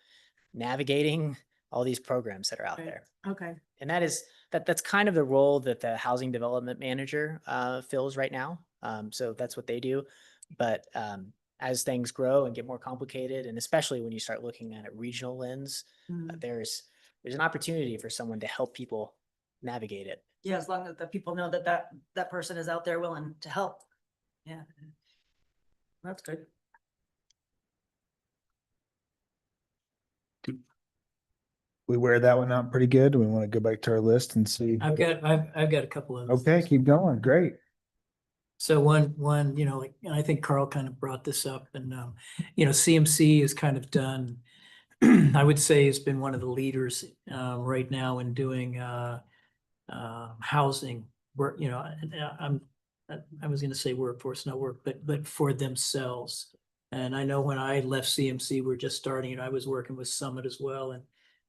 navigating all these programs that are out Right. there. Okay. And that's kind of the role that the housing development manager fills right now. So that's what they do. But as things grow and get more complicated, and especially when you start looking at a regional lens, Mhm. there's an opportunity for someone to help people navigate it. Yeah, as long as the people know that person is out there willing to help. Yeah. That's good. We wear that one out pretty good. We want to go back to our list and see. I've got a couple of. Okay, keep going. Great. So one, like, and I think Carl kind of brought this up, and, CMC is kind of done. I would say has been one of the leaders, right now in doing, housing work, I was gonna say workforce, not work, but for themselves. And I know when I left CMC, we're just starting it. I was working with Summit as well, and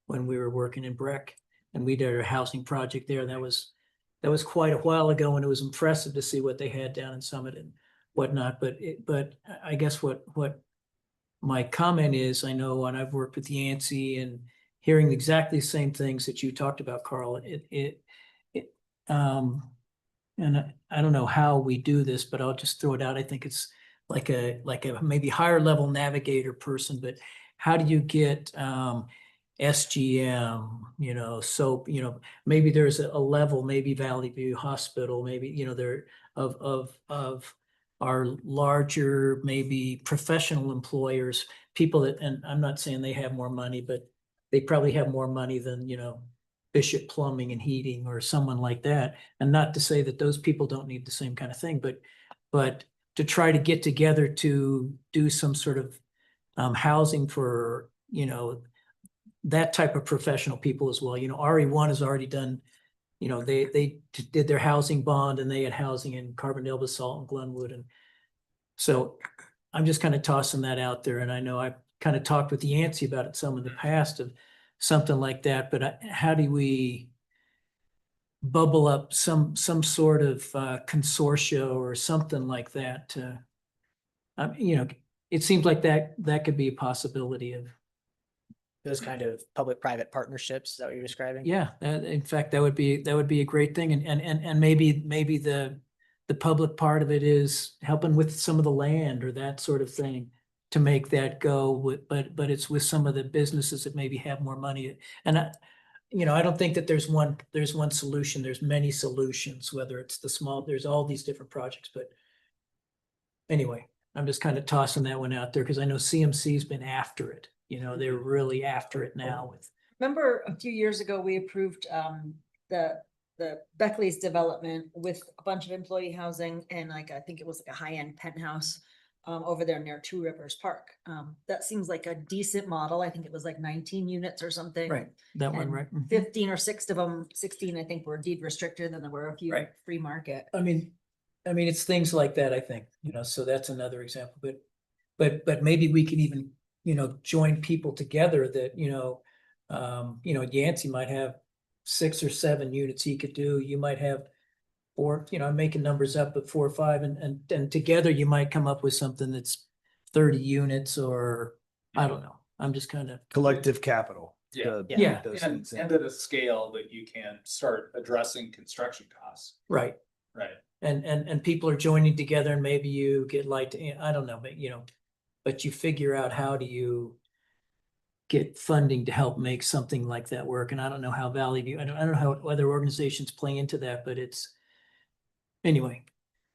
when we were working in Breck, and we did a housing project there, that was quite a while ago, and it was impressive to see what they had down in Summit and whatnot. But I guess what my comment is, I know when I've worked with Yancey and hearing exactly the same things that you talked about, Carl, and I don't know how we do this, but I'll just throw it out. I think it's like a maybe higher level navigator person, but how do you get SGM, so, maybe there's a level, maybe Valley View Hospital, maybe, there of our larger, maybe professional employers, people that, and I'm not saying they have more money, but they probably have more money than, Bishop Plumbing and Heating or someone like that. And not to say that those people don't need the same kind of thing, but to try to get together to do some sort of housing for, that type of professional people as well. RE1 has already done, they did their housing bond, and they had housing in Carbondale, Basalt, and Glenwood. And so I'm just kind of tossing that out there. And I know I've kind of talked with Yancey about it some in the past of something like that, but how do we bubble up some sort of consortia or something like that to, it seems like that could be a possibility of. Those kind of public-private partnerships, is that what you're describing? Yeah, in fact, that would be a great thing. And maybe the public part of it is helping with some of the land or that sort of thing to make that go with, but it's with some of the businesses that maybe have more money. And I don't think that there's one solution. There's many solutions, whether it's the small, there's all these different projects, but anyway, I'm just kind of tossing that one out there because I know CMC's been after it. They're really after it now with. Remember a few years ago, we approved the Beckley's development with a bunch of employee housing and I think it was like a high-end penthouse over there near Two Rivers Park. That seems like a decent model. I think it was like 19 units or something. Right, that one, And right. Mhm. 15 or 6 of them, 16, I think, were deed restricted, and there were a few Right. free market. I mean, it's things like that, I think, so that's another example, but maybe we can even, join people together that, Yancey might have 6 or 7 units he could do. You might have 4, I'm making numbers up, but 4 or 5, and together you might come up with something that's 30 units, or I don't know. I'm just kind of. Collective capital. Yeah. to Yeah. make those And things at a scale that you can start addressing construction costs. Right. Right. And people are joining together, and maybe you get like, I don't know, but you figure out how do you get funding to help make something like that work. And I don't know how Valley View, I don't know how other organizations play into that, but it's, anyway,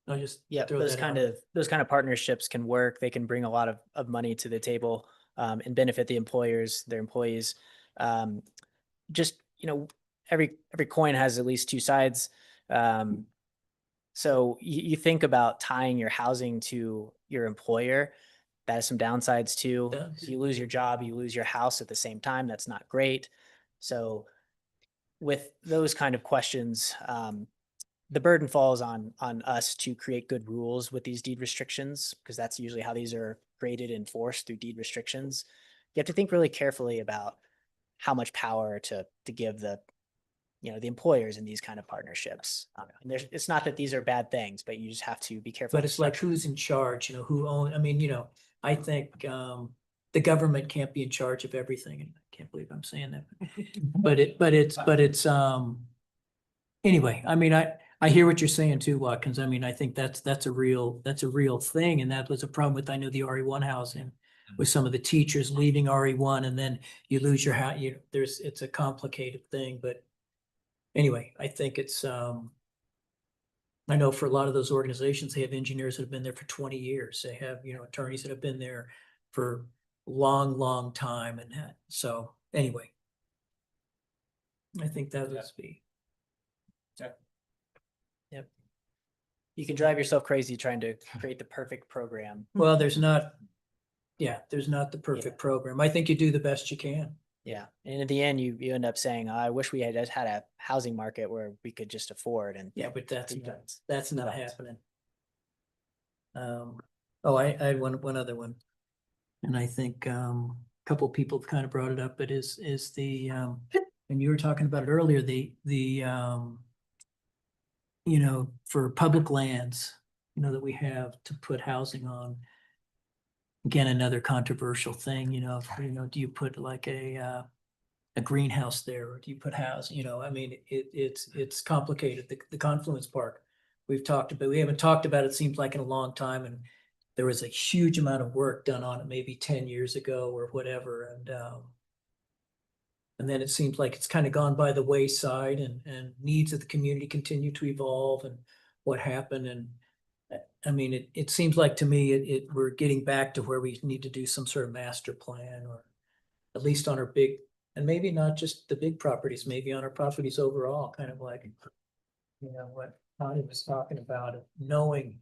I'll just Yeah, throw those that kind out. of partnerships can work. They can bring a lot of money to the table. and benefit the employers, their employees. Just, every coin has at least two sides. So you think about tying your housing to your employer, that has some downsides too. Does. You lose your job, you lose your house at the same time. That's not great. So with those kind of questions, the burden falls on us to create good rules with these deed restrictions, because that's usually how these are created and enforced, through deed restrictions. You have to think really carefully about how much power to give the employers in these kind of partnerships. And it's not that these are bad things, but you just have to be careful. But it's like, who's in charge, who owns, I think, the government can't be in charge of everything, and I can't believe I'm saying that. But it's, anyway, I hear what you're saying too, Watkins. I think that's a real thing. And that was a problem with, I know, the RE1 housing, with some of the teachers leaving RE1, and then you lose your house. It's a complicated thing, but anyway, I think it's, I know for a lot of those organizations, they have engineers that have been there for 20 years. They have, attorneys that have been there for long time. And so anyway, I think that would be. Yep. You can drive yourself crazy trying to create the perfect program. Well, there's not the perfect program. I think you do the best you can. Yeah. And in the end, you end up saying, I wish we had just had a housing market where we could just afford. And Yeah, but that's Sometimes. not happening. I had one other one. And I think a couple of people have kind of brought it up, but is the and you were talking about it earlier, the for public lands, that we have to put housing on. Again, another controversial thing, do you put like a greenhouse there, or do you put house, it's complicated. The Confluence Park, we haven't talked about it, seems like, in a long time, and there was a huge amount of work done on it maybe 10 years ago or whatever. And then it seems like it's kind of gone by the wayside, and needs of the community continue to evolve, and what happened. And it seems like to me, we're getting back to where we need to do some sort of master plan, or at least on our big, and maybe not just the big properties, maybe on our properties overall, kind of like, what Connie was talking about, of knowing,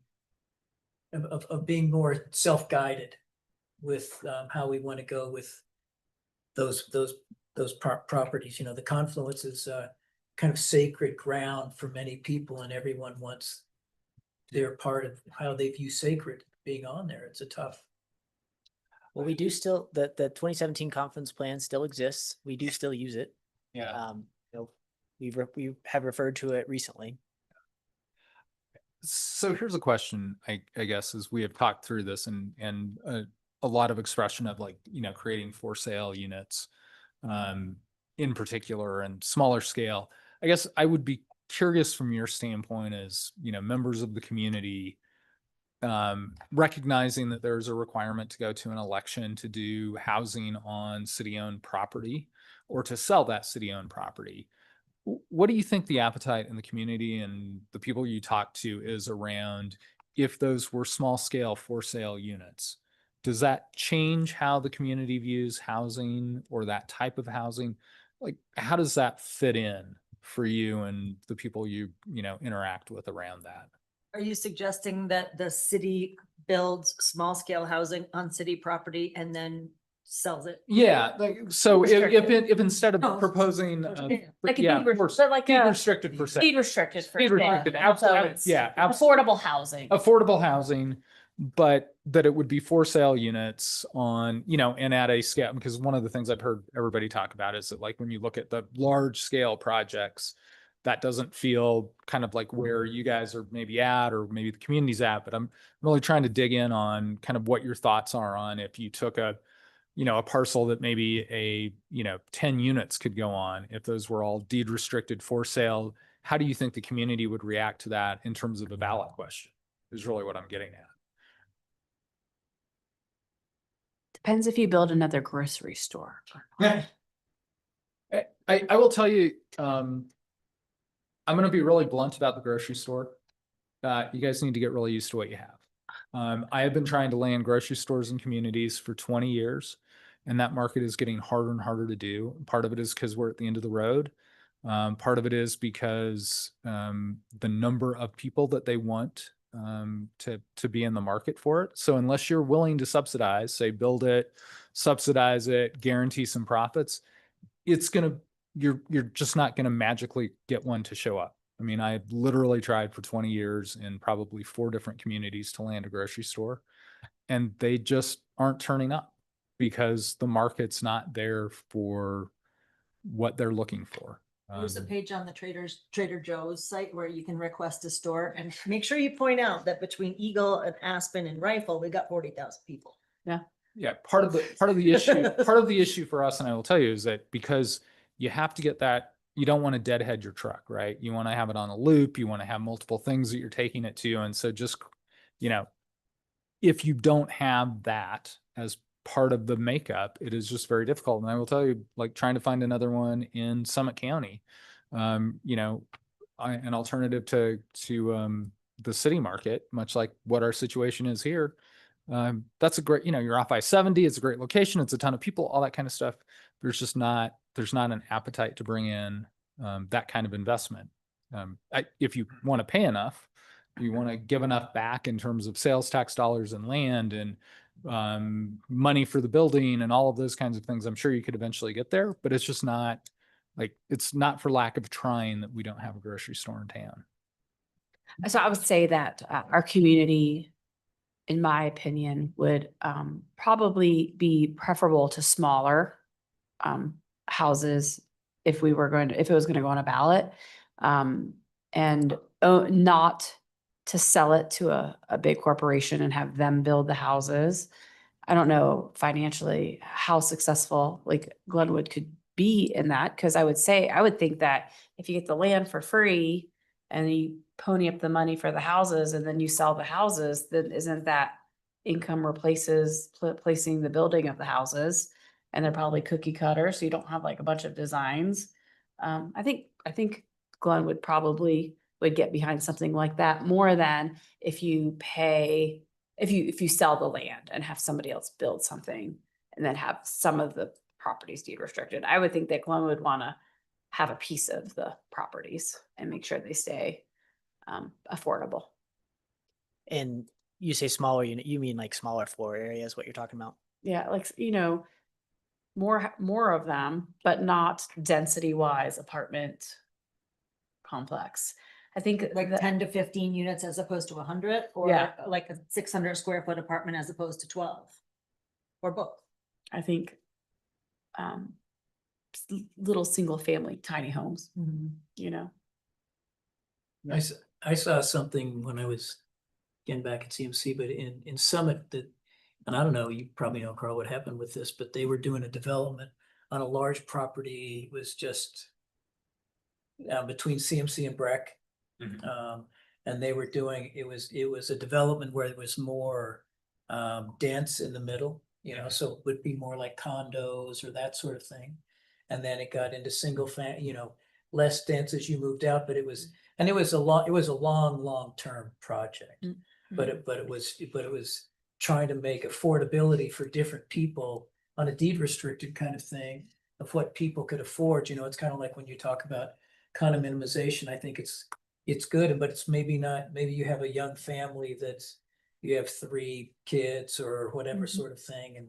of being more self-guided with how we want to go with those properties. The Confluence is kind of sacred ground for many people, and everyone wants their part of how they view sacred being on there. It's a tough. well, we do still, the 2017 conference plan still exists. We do still use it. Yeah. We have referred to it recently. So here's a question, I guess, as we have talked through this, and a lot of expression of, like, creating for sale units, in particular, and smaller scale. I guess I would be curious from your standpoint as, members of the community, recognizing that there's a requirement to go to an election to do housing on city-owned property, or to sell that city-owned property. What do you think the appetite in the community and the people you talk to is around, if those were small scale for sale units? Does that change how the community views housing, or that type of housing? Like, how does that fit in for you and the people you interact with around that? Are you suggesting that the city builds small scale housing on city property and then sells it? Yeah, so if instead of No. proposing, Like a yeah, deed of course, But like deed a restricted for sale. deed restricted for Deed sale. restricted, So absolutely, it's yeah, affordable housing. affordable housing, but that it would be for sale units on, and at a scale, because one of the things I've heard everybody talk about is that, like, when you look at the large scale projects, that doesn't feel kind of like where you guys are maybe at, or maybe the community's at. But I'm really trying to dig in on kind of what your thoughts are on, if you took a parcel that maybe 10 units could go on, if those were all deed restricted for sale, how do you think the community would react to that in terms of a ballot question, is really what I'm getting at. Depends if you build another grocery store. I will tell you, I'm going to be really blunt about the grocery store. You guys need to get really used to what you have. I have been trying to land grocery stores in communities for 20 years. and that market is getting harder and harder to do. Part of it is because we're at the end of the road. Part of it is because the number of people that they want to be in the market for it. So unless you're willing to subsidize, say build it, subsidize it, guarantee some profits, you're just not gonna magically get one to show up. I mean, I literally tried for 20 years in probably 4 different communities to land a grocery store, and they just aren't turning up because the market's not there for what they're looking for. There's a page on the Trader Joe's site where you can request a store, and make sure you point out that between Eagle and Aspen and Rifle, we got 40,000 people. Yeah, part of the issue for us, and I will tell you, is that because you have to get that, you don't want to deadhead your truck, right? You want to have it on a loop, you want to have multiple things that you're taking it to. And so just, if you don't have that as part of the makeup, it is just very difficult. And I will tell you, like trying to find another one in Summit County, an alternative to the city market, much like what our situation is here. That's a great, you're off I-70, it's a great location, it's a ton of people, all that kind of stuff. There's not an appetite to bring in that kind of investment. If you want to pay enough, you want to give enough back in terms of sales tax dollars and land and money for the building and all of those kinds of things, I'm sure you could eventually get there, but it's just not it's not for lack of trying that we don't have a grocery store in town. So I would say that our community, in my opinion, would probably be preferable to smaller houses if it was going to go on a ballot, and not to sell it to a big corporation and have them build the houses. I don't know financially how successful like Glenwood could be in that, because I would think that if you get the land for free and you pony up the money for the houses and then you sell the houses, then isn't that income placing the building of the houses? And they're probably cookie cutter, so you don't have like a bunch of designs. I think Glenwood probably would get behind something like that more than if you sell the land and have somebody else build something and then have some of the properties deed restricted. I would think that Glenwood would want to have a piece of the properties and make sure they stay affordable. And you say smaller unit, you mean like smaller floor areas, what you're talking about? Yeah, like, more of them, but not density wise apartment complex. I think Like 10 to 15 units as opposed to 100, or Yeah. like a 600 square foot apartment as opposed to 12, or both. I think little single family tiny homes, I saw something when I was getting back at CMC, but in Summit that, and I don't know, you probably know, Carl, what happened with this, but they were doing a development on a large property. It was just between CMC and Breck. And they were doing, it was a development where it was more dense in the middle, so it would be more like condos or that sort of thing. And then it got into single family, less dense as you moved out, but it was a long-term project. But it was trying to make affordability for different people on a deed restricted kind of thing of what people could afford. It's kind of like when you talk about kind of minimization, I think it's good, but it's maybe not, maybe you have a young family you have 3 kids or whatever sort of thing.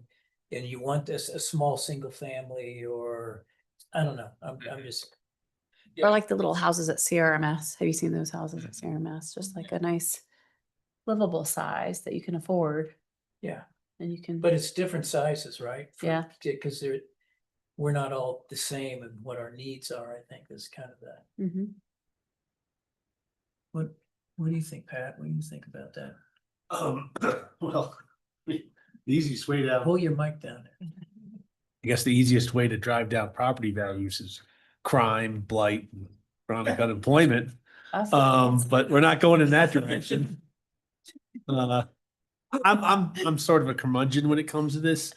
And you want a small single family, or I don't know. I'm just. or like the little houses at CRMS. Have you seen those houses at CRMS? Just like a nice livable size that you can afford. Yeah. And you can. But it's different sizes, right? Yeah. Because we're not all the same, and what our needs are, I think, is kind of that. Mhm. What do you think, Pat? What do you think about that? Well, the easiest way to, Pull your mic down there. I guess the easiest way to drive down property values is crime, blight, and chronic unemployment. But we're not going in that direction. I'm sort of a curmudgeon when it comes to this.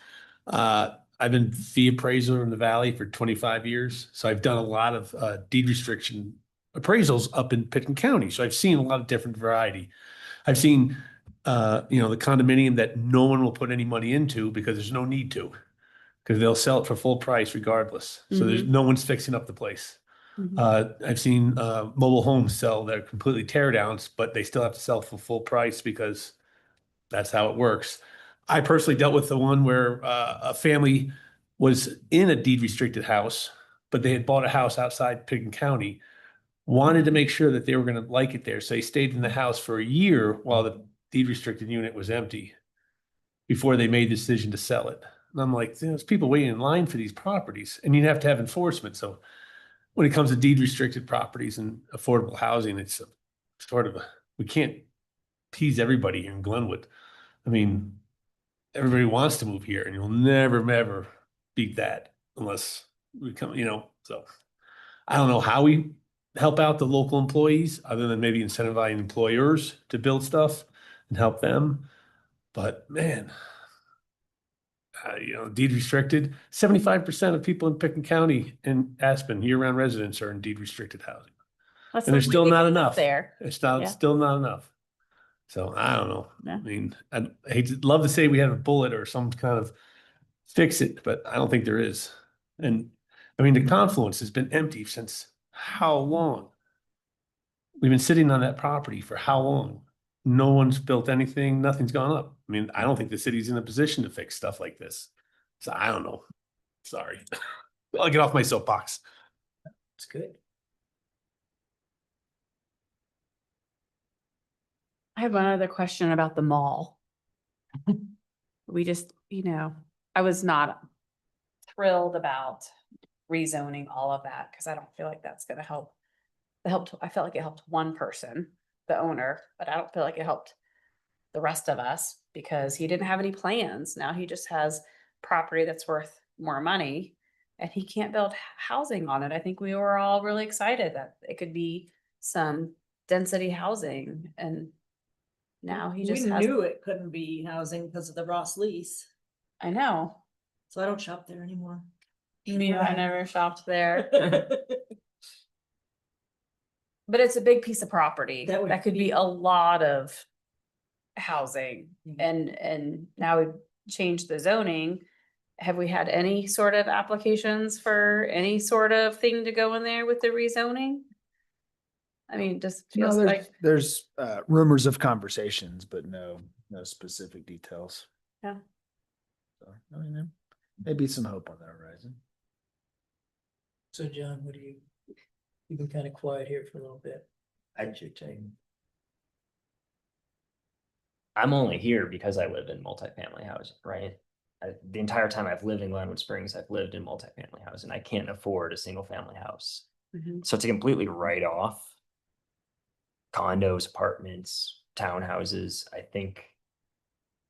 I've been fee appraiser in the Valley for 25 years. So I've done a lot of deed restriction appraisals up in Pitkin County. So I've seen a lot of different variety. I've seen, the condominium that no one will put any money into because there's no need to. because they'll sell it for full price regardless. So there's no one's fixing up the place. I've seen mobile homes sell their completely tear downs, but they still have to sell for full price because that's how it works. I personally dealt with the one where a family was in a deed restricted house, but they had bought a house outside Pickens County, wanted to make sure that they were going to like it there. So they stayed in the house for a year while the deed restricted unit was empty before they made the decision to sell it. And I'm like, there's people waiting in line for these properties, and you have to have enforcement. So when it comes to deed restricted properties and affordable housing, it's sort of we can't tease everybody here in Glenwood. I mean, everybody wants to move here, and you'll never, ever beat that unless we come, so I don't know how we help out the local employees other than maybe incentivizing employers to build stuff and help them. But man, deed restricted, 75% of people in Pickens County and Aspen year-round residents are in deed restricted housing. That's And there's the still way to not get enough. there. It's not, Yeah. still not enough. So I don't know. Yeah. I mean, I hate to love to say we have a bullet or some kind of fix it, but I don't think there is. And I mean, the confluence has been empty since how long? We've been sitting on that property for how long? No one's built anything, nothing's gone up. I mean, I don't think the city's in a position to fix stuff like this. So I don't know. Sorry. I'll get off my soapbox. It's good. I have one other question about the mall. We just, I was not thrilled about rezoning all of that because I don't feel like that's gonna help. I felt like it helped one person, the owner, but I don't feel like it helped the rest of us because he didn't have any plans. Now he just has property that's worth more money and he can't build housing on it. I think we were all really excited that it could be some density housing, and now he We just has, knew it couldn't be housing because of the Ross lease, I know. so I don't shop there anymore. I never shopped there. But it's a big piece of property. That would That could be be- a lot of housing, Mhm. and now we've changed the zoning. Have we had any sort of applications for any sort of thing to go in there with the rezoning? I mean, just No, feels like, there's rumors of conversations, but no specific details. Yeah. So, I mean, maybe some hope on the horizon. So John, you've been kind of quiet here for a little bit. I'd your take. I'm only here because I live in multifamily housing, right? The entire time I've lived in Glenwood Springs, I've lived in multifamily housing. I can't afford a single family house. Mhm. So to completely write off condos, apartments, townhouses, I think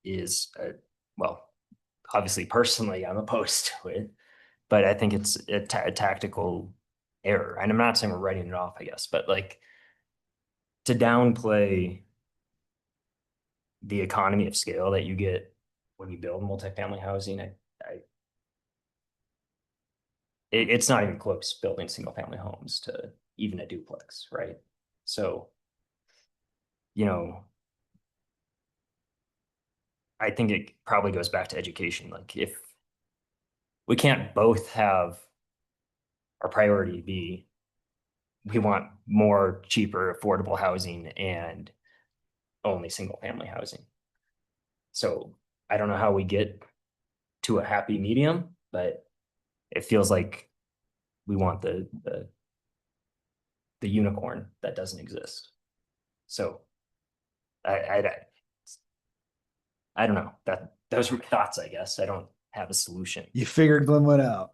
is well, obviously personally I'm opposed to it, but I think it's a tactical error. And I'm not saying we're writing it off, I guess, but like to downplay the economy of scale that you get when you build multifamily housing, it's not even close building single family homes to even a duplex, right? So, I think it probably goes back to education. Like if we can't both have our priority be, we want more cheaper, affordable housing and only single family housing. So I don't know how we get to a happy medium, but it feels like we want the unicorn that doesn't exist. So I don't know, those are my thoughts, I guess. I don't have a solution. You figured Glenwood out.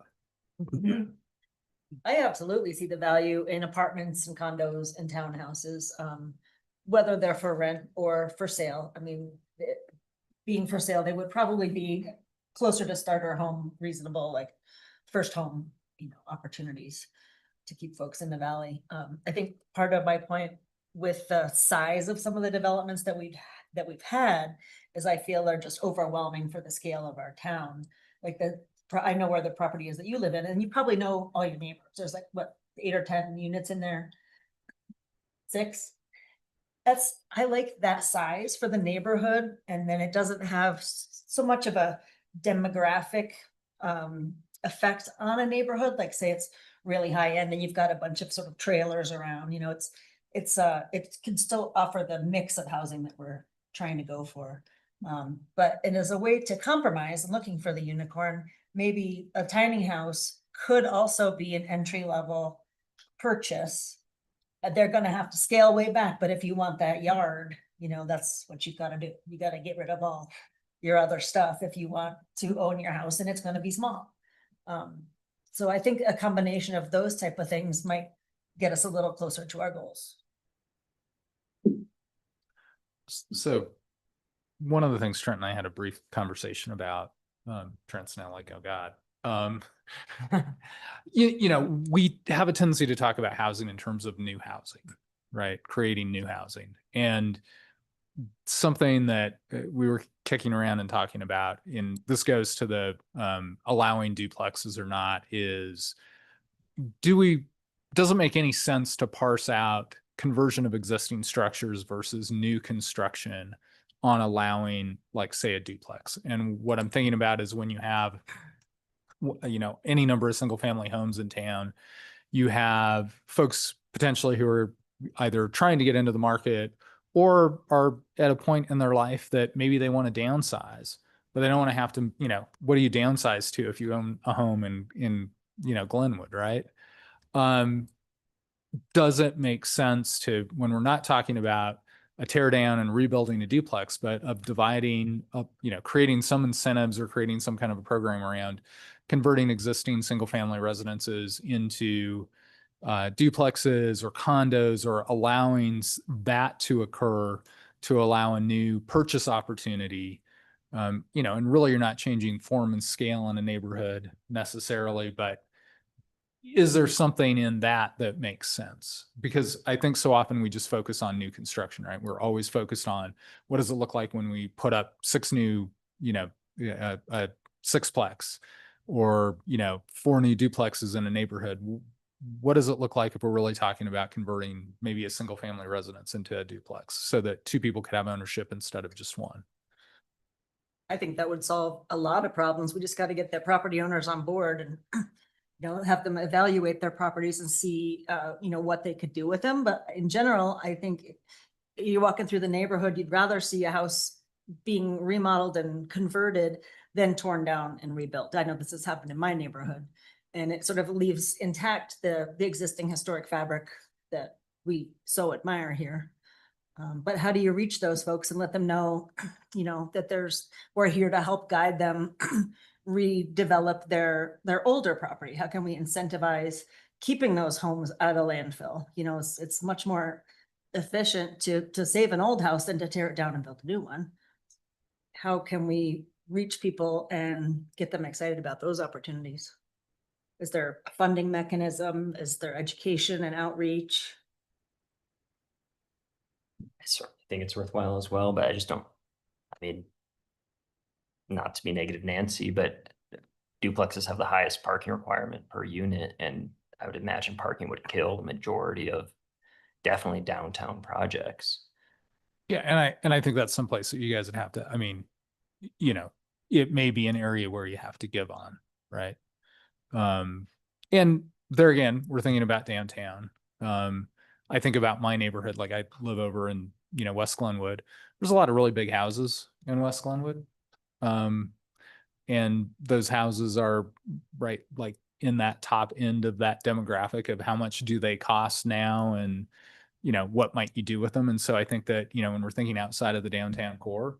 I absolutely see the value in apartments and condos and townhouses, whether they're for rent or for sale. I mean, being for sale, they would probably be closer to starter home, reasonable, like first home, opportunities to keep folks in the valley. I think part of my point with the size of some of the developments that we've had is I feel they're just overwhelming for the scale of our town. Like I know where the property is that you live in, and you probably know all your neighbors. There's like, what, 8 or 10 units in there? 6? I like that size for the neighborhood, and then it doesn't have so much of a demographic effect on a neighborhood, like say it's really high end and you've got a bunch of sort of trailers around, you know, it can still offer the mix of housing that we're trying to go for. But and as a way to compromise and looking for the unicorn, maybe a tiny house could also be an entry level purchase. They're gonna have to scale way back, but if you want that yard, you know, that's what you've gotta do. You gotta get rid of all your other stuff if you want to own your house, and it's gonna be small. So I think a combination of those type of things might get us a little closer to our goals. So one of the things Trent and I had a brief conversation about, Trent's now like, oh God. You know, we have a tendency to talk about housing in terms of new housing, right? Creating new housing. And something that we were kicking around and talking about, and this goes to the allowing duplexes or not, is does it make any sense to parse out conversion of existing structures versus new construction on allowing, like, say, a duplex? And what I'm thinking about is when you have, you know, any number of single family homes in town, you have folks potentially who are either trying to get into the market or are at a point in their life that maybe they want to downsize, but they don't want to have to, you know, what do you downsize to if you own a home in you know, Glenwood, right? Does it make sense to, when we're not talking about a tear down and rebuilding a duplex, but of dividing up, you know, creating some incentives or creating some kind of a program around converting existing single family residences into duplexes or condos, or allowing that to occur to allow a new purchase opportunity? You know, and really you're not changing form and scale in a neighborhood necessarily, but is there something in that that makes sense? Because I think so often we just focus on new construction, right? We're always focused on what does it look like when we put up 6 new, you know, a sixplex, or, you know, 4 new duplexes in a neighborhood. What does it look like if we're really talking about converting maybe a single family residence into a duplex so that 2 people could have ownership instead of just 1? I think that would solve a lot of problems. We just got to get the property owners on board and you know, have them evaluate their properties and see, you know, what they could do with them. But in general, I think you're walking through the neighborhood, you'd rather see a house being remodeled and converted than torn down and rebuilt. I know this has happened in my neighborhood, and it sort of leaves intact the existing historic fabric that we so admire here. But how do you reach those folks and let them know, you know, that we're here to help guide them redevelop their older property? How can we incentivize keeping those homes out of landfill? You know, it's much more efficient to save an old house than to tear it down and build a new one. How can we reach people and get them excited about those opportunities? Is there a funding mechanism? Is there education and outreach? I certainly think it's worthwhile as well, but I just don't, I mean, not to be negative Nancy, but duplexes have the highest parking requirement per unit, and I would imagine parking would kill the majority of definitely downtown projects. Yeah, and I think that's someplace that you guys would have to, I mean, you know, it may be an area where you have to give on, right? And there again, we're thinking about downtown. I think about my neighborhood, like I live over in, you know, West Glenwood. There's a lot of really big houses in West Glenwood. And those houses are right, like in that top end of that demographic of how much do they cost now, and, you know, what might you do with them? And so I think that, you know, when we're thinking outside of the downtown core,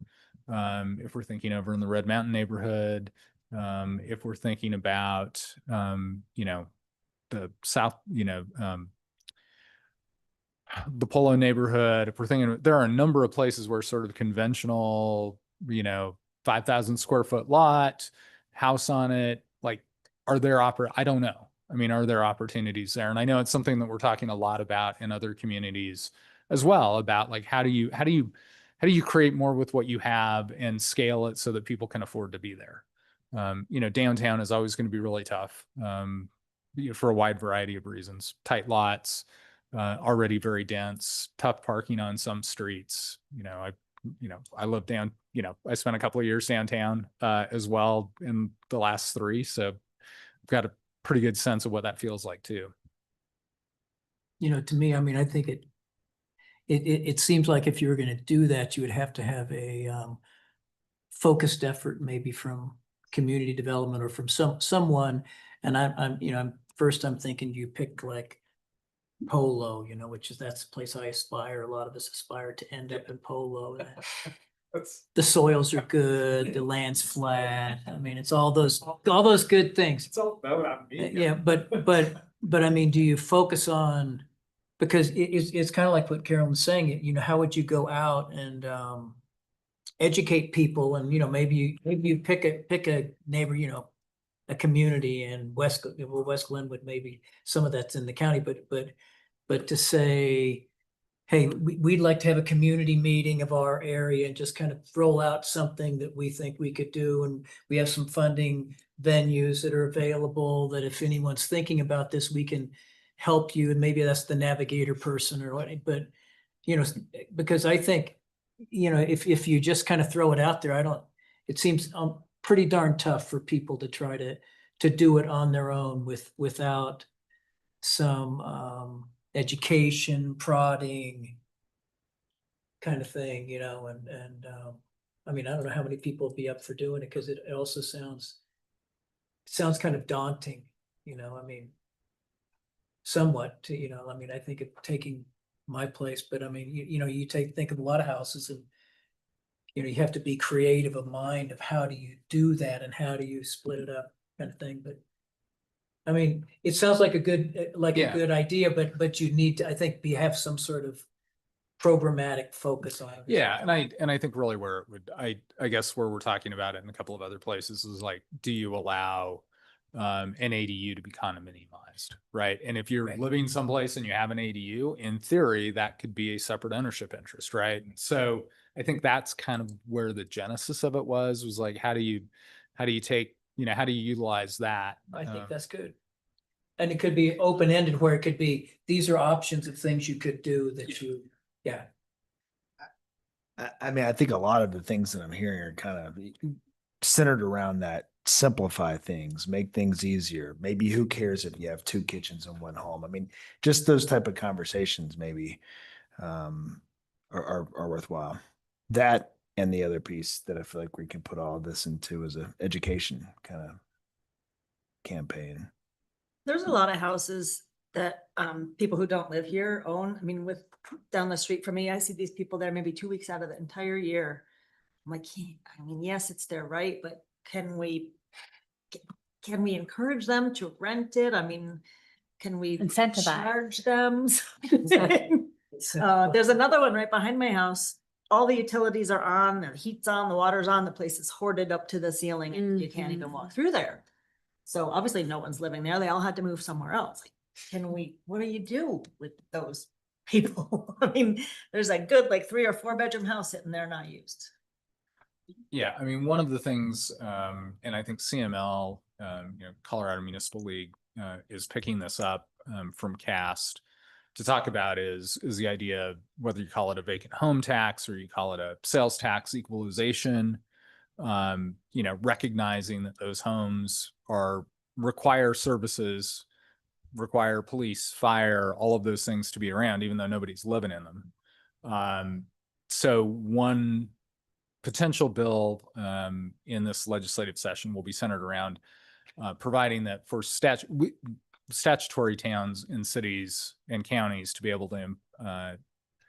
if we're thinking over in the Red Mountain neighborhood, if we're thinking about, you know, the South, you know, the Polo neighborhood, if we're thinking, there are a number of places where sort of conventional, you know, 5,000 square foot lot, house on it, like, are there I don't know. I mean, are there opportunities there? And I know it's something that we're talking a lot about in other communities as well, about like, how do you create more with what you have and scale it so that people can afford to be there? You know, downtown is always going to be really tough, for a wide variety of reasons. Tight lots, already very dense, tough parking on some streets. You know, I I live down, I spent a couple of years downtown as well in the last 3. So I've got a pretty good sense of what that feels like too. To me, I mean, I think it seems like if you were going to do that, you would have to have a focused effort, maybe from community development or from someone. And I'm thinking you pick like Polo, which is, that's the place I aspire. A lot of us aspire to end up in Polo. The soils are good, the land's flat. I mean, it's all those good things. It's all about me. Yeah, but I mean, do you focus on, because it's kind of like what Carolyn was saying, how would you go out and educate people, and maybe you pick a neighbor, a community in West Glenwood, maybe some of that's in the county, but to say, hey, we'd like to have a community meeting of our area and just kind of roll out something that we think we could do. And we have some funding venues that are available, that if anyone's thinking about this, we can help you. And maybe that's the navigator person or what, but, because I think, if you just kind of throw it out there, it seems pretty darn tough for people to try to do it on their own without some education, prodding kind of thing, and I mean, I don't know how many people would be up for doing it, because it also sounds kind of daunting, I mean, somewhat to, I mean, I think of taking my place, but I mean, you think of a lot of houses, and you have to be creative of mind of how do you do that and how do you split it up kind of thing. But I mean, it sounds like a good idea, but you need to, I think, have some sort of programmatic focus on it. Yeah, and I think really where it would, I guess where we're talking about it in a couple of other places is like, do you allow an ADU to be condominiumized, right? And if you're living someplace and you have an ADU, in theory, that could be a separate ownership interest, right? And so I think that's kind of where the genesis of it was like, how do you take, how do you utilize that? I think that's good. And it could be open-ended, where it could be, these are options of things you could do that yeah. I mean, I think a lot of the things that I'm hearing are kind of centered around that. Simplify things, make things easier. Maybe who cares if you have 2 kitchens in one home? I mean, just those type of conversations maybe are worthwhile. That and the other piece that I feel like we can put all of this into as an education kind of campaign. There's a lot of houses that people who don't live here own. I mean, with down the street from me, I see these people there maybe 2 weeks out of the entire year. I'm like, I mean, yes, it's their right, but can we encourage them to rent it? I mean, can we Incentivize. charge them? There's another one right behind my house. All the utilities are on, the heat's on, the water's on, the place is hoarded up to the ceiling, and you can't even walk through there. So obviously no one's living there. They all had to move somewhere else. Like, what do you do with those people? I mean, there's a good 3 or 4 bedroom house sitting there not used. Yeah, I mean, one of the things, and I think CML, Colorado Municipal League, is picking this up from CAST to talk about is the idea of whether you call it a vacant home tax or you call it a sales tax equalization, recognizing that those homes require services, require police, fire, all of those things to be around, even though nobody's living in them. So one potential bill in this legislative session will be centered around providing that for statutory towns and cities and counties to be able to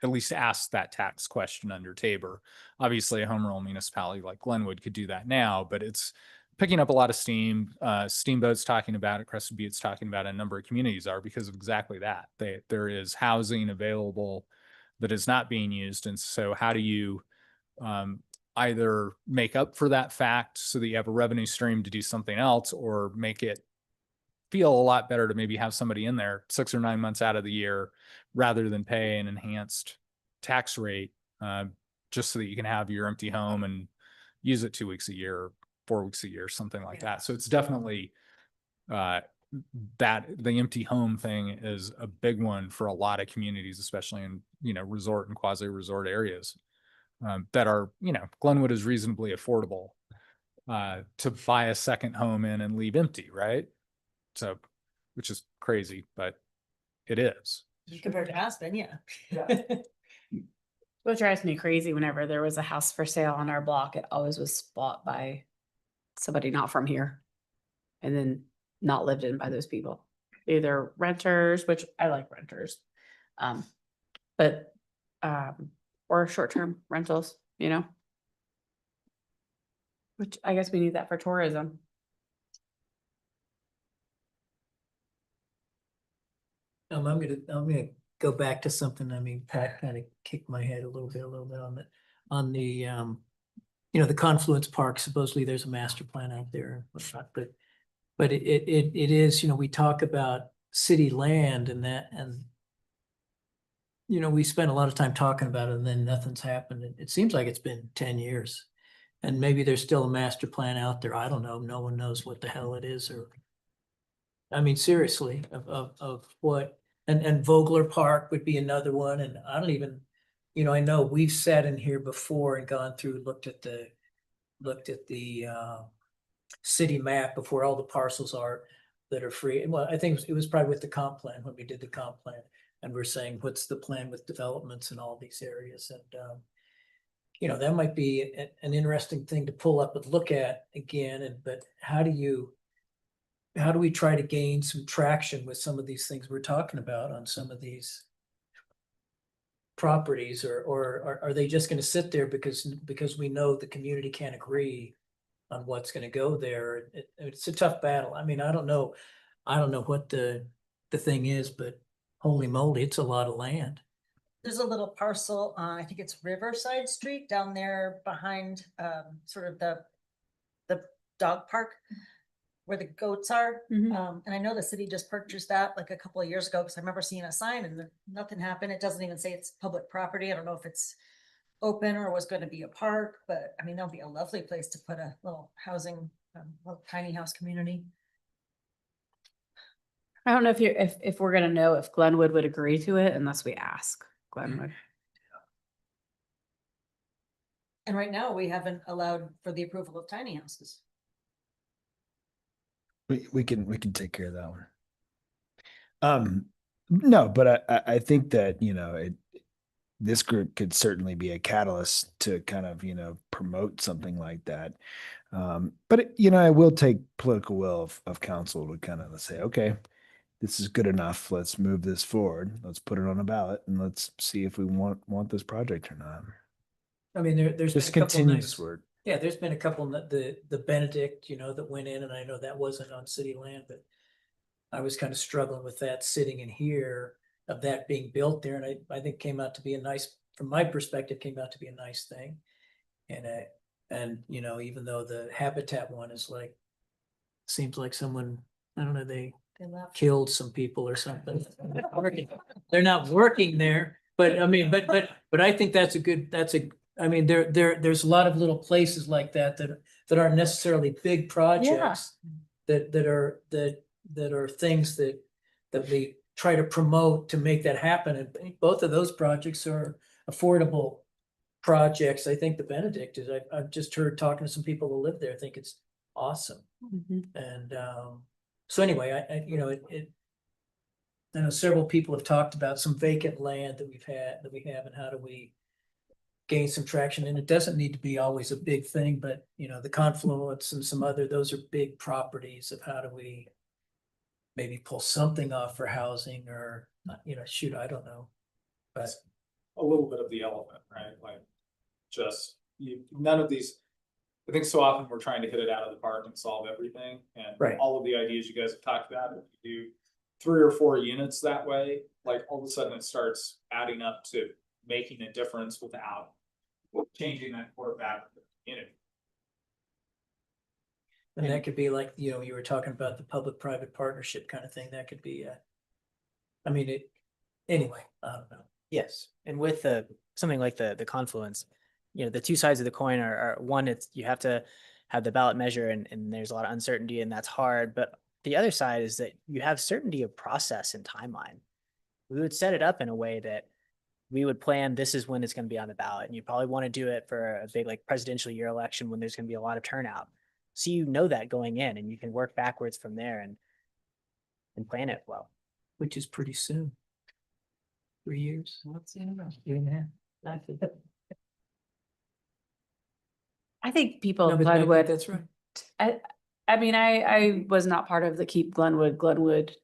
at least ask that tax question under Tabor. Obviously, a home rule municipality like Glenwood could do that now, but it's picking up a lot of steam. Steamboat's talking about it, Crested Butte's talking about it, a number of communities are, because of exactly that. There is housing available that is not being used. And so how do you either make up for that fact so that you have a revenue stream to do something else, or make it feel a lot better to maybe have somebody in there 6 or 9 months out of the year rather than pay an enhanced tax rate just so that you can have your empty home and use it 2 weeks a year, 4 weeks a year, something like that. So it's definitely that the empty home thing is a big one for a lot of communities, especially in resort and quasi-resort areas. that are, Glenwood is reasonably affordable to buy a second home in and leave empty, right? So, which is crazy, but it is. Compared to Aspen, yeah. What drives me crazy whenever there was a house for sale on our block, it always was bought by somebody not from here. And then not lived in by those people, either renters, which I like renters. But or short-term rentals, which I guess we need that for tourism. I'm gonna go back to something. I mean, Pat kind of kicked my head a little bit on the the Confluence Park. Supposedly there's a master plan out there and whatnot, but it is, we talk about city land and that, and we spend a lot of time talking about it and then nothing's happened. It seems like it's been 10 years. And maybe there's still a master plan out there. I don't know. No one knows what the hell it is, or I mean, seriously, of what, and Vogler Park would be another one. And I don't even, I know we've sat in here before and gone through, looked at the city map before all the parcels are that are free. And well, I think it was probably with the comp plan when we did the comp plan, and we're saying, what's the plan with developments in all these areas? And that might be an interesting thing to pull up and look at again. But how do we try to gain some traction with some of these things we're talking about on some of these properties, or are they just going to sit there because we know the community can't agree on what's going to go there? It's a tough battle. I mean, I don't know what the thing is, but holy moly, it's a lot of land. There's a little parcel, I think it's Riverside Street down there behind sort of the dog park where the goats are. And I know the city just purchased that like a couple of years ago, because I remember seeing a sign and nothing happened. It doesn't even say it's public property. I don't know if it's open or was going to be a park, but I mean, that'll be a lovely place to put a little housing, little tiny house community. I don't know if we're gonna know if Glenwood would agree to it unless we ask Glenwood. And right now we haven't allowed for the approval of tiny houses. We can take care of that one. No, but I think that, this group could certainly be a catalyst to kind of, promote something like that. But I will take political will of council to kind of say, okay, this is good enough. Let's move this forward. Let's put it on a ballot and let's see if we want this project or not. I mean, there's Just been a couple continuous nice- word. Yeah, there's been a couple, the Benedict, that went in, and I know that wasn't on city land, but I was kind of struggling with that sitting in here, of that being built there, and I think came out to be a nice, from my perspective, came out to be a nice thing. And even though the Habitat one is like, seems like someone, I don't know, they left. killed some people or something. They're not working there, but I mean, but I think I mean, there's a lot of little places like that aren't necessarily big projects. That are things that we try to promote to make that happen. And both of those projects are affordable projects. I think the Benedict is, I've just heard talking to some people who live there, I think it's awesome. And so anyway, I know several people have talked about some vacant land that we have, and how do we gain some traction. And it doesn't need to be always a big thing, but the Confluence and some other, those are big properties of how do we maybe pull something off for housing, or shoot, I don't know. But A little bit of the elephant, right? Like, none of these, I think so often we're trying to hit it out of the park and solve everything. And Right. all of the ideas you guys have talked about, if you do 3 or 4 units that way, like all of a sudden it starts adding up to making a difference without changing that core fabric of the community. and that could be like, you were talking about the public-private partnership kind of thing. That could be anyway, I don't know. Yes, and with something like the Confluence, the two sides of the coin are one, it's you have to have the ballot measure, and there's a lot of uncertainty, and that's hard. But the other side is that you have certainty of process and timeline. We would set it up in a way that we would plan, this is when it's going to be on the ballot. And you probably want to do it for a big like presidential year election when there's going to be a lot of turnout. So you know that going in and you can work backwards from there and plan it well. Which is pretty soon. 3 years. What's in about 3.5? I think people No, in but I think Glenwood, that's right. I mean, I was not part of the Keep Glenwood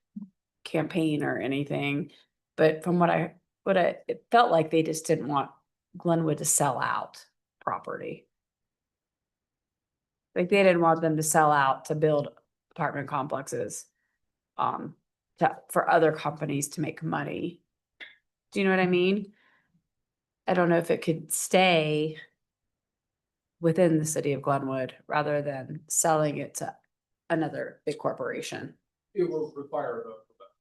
campaign or anything. But from it felt like they just didn't want Glenwood to sell out property. Like they didn't want them to sell out to build apartment complexes, for other companies to make money. Do you know what I mean? I don't know if it could stay within the city of Glenwood rather than selling it to another big corporation. It will require a vote for that.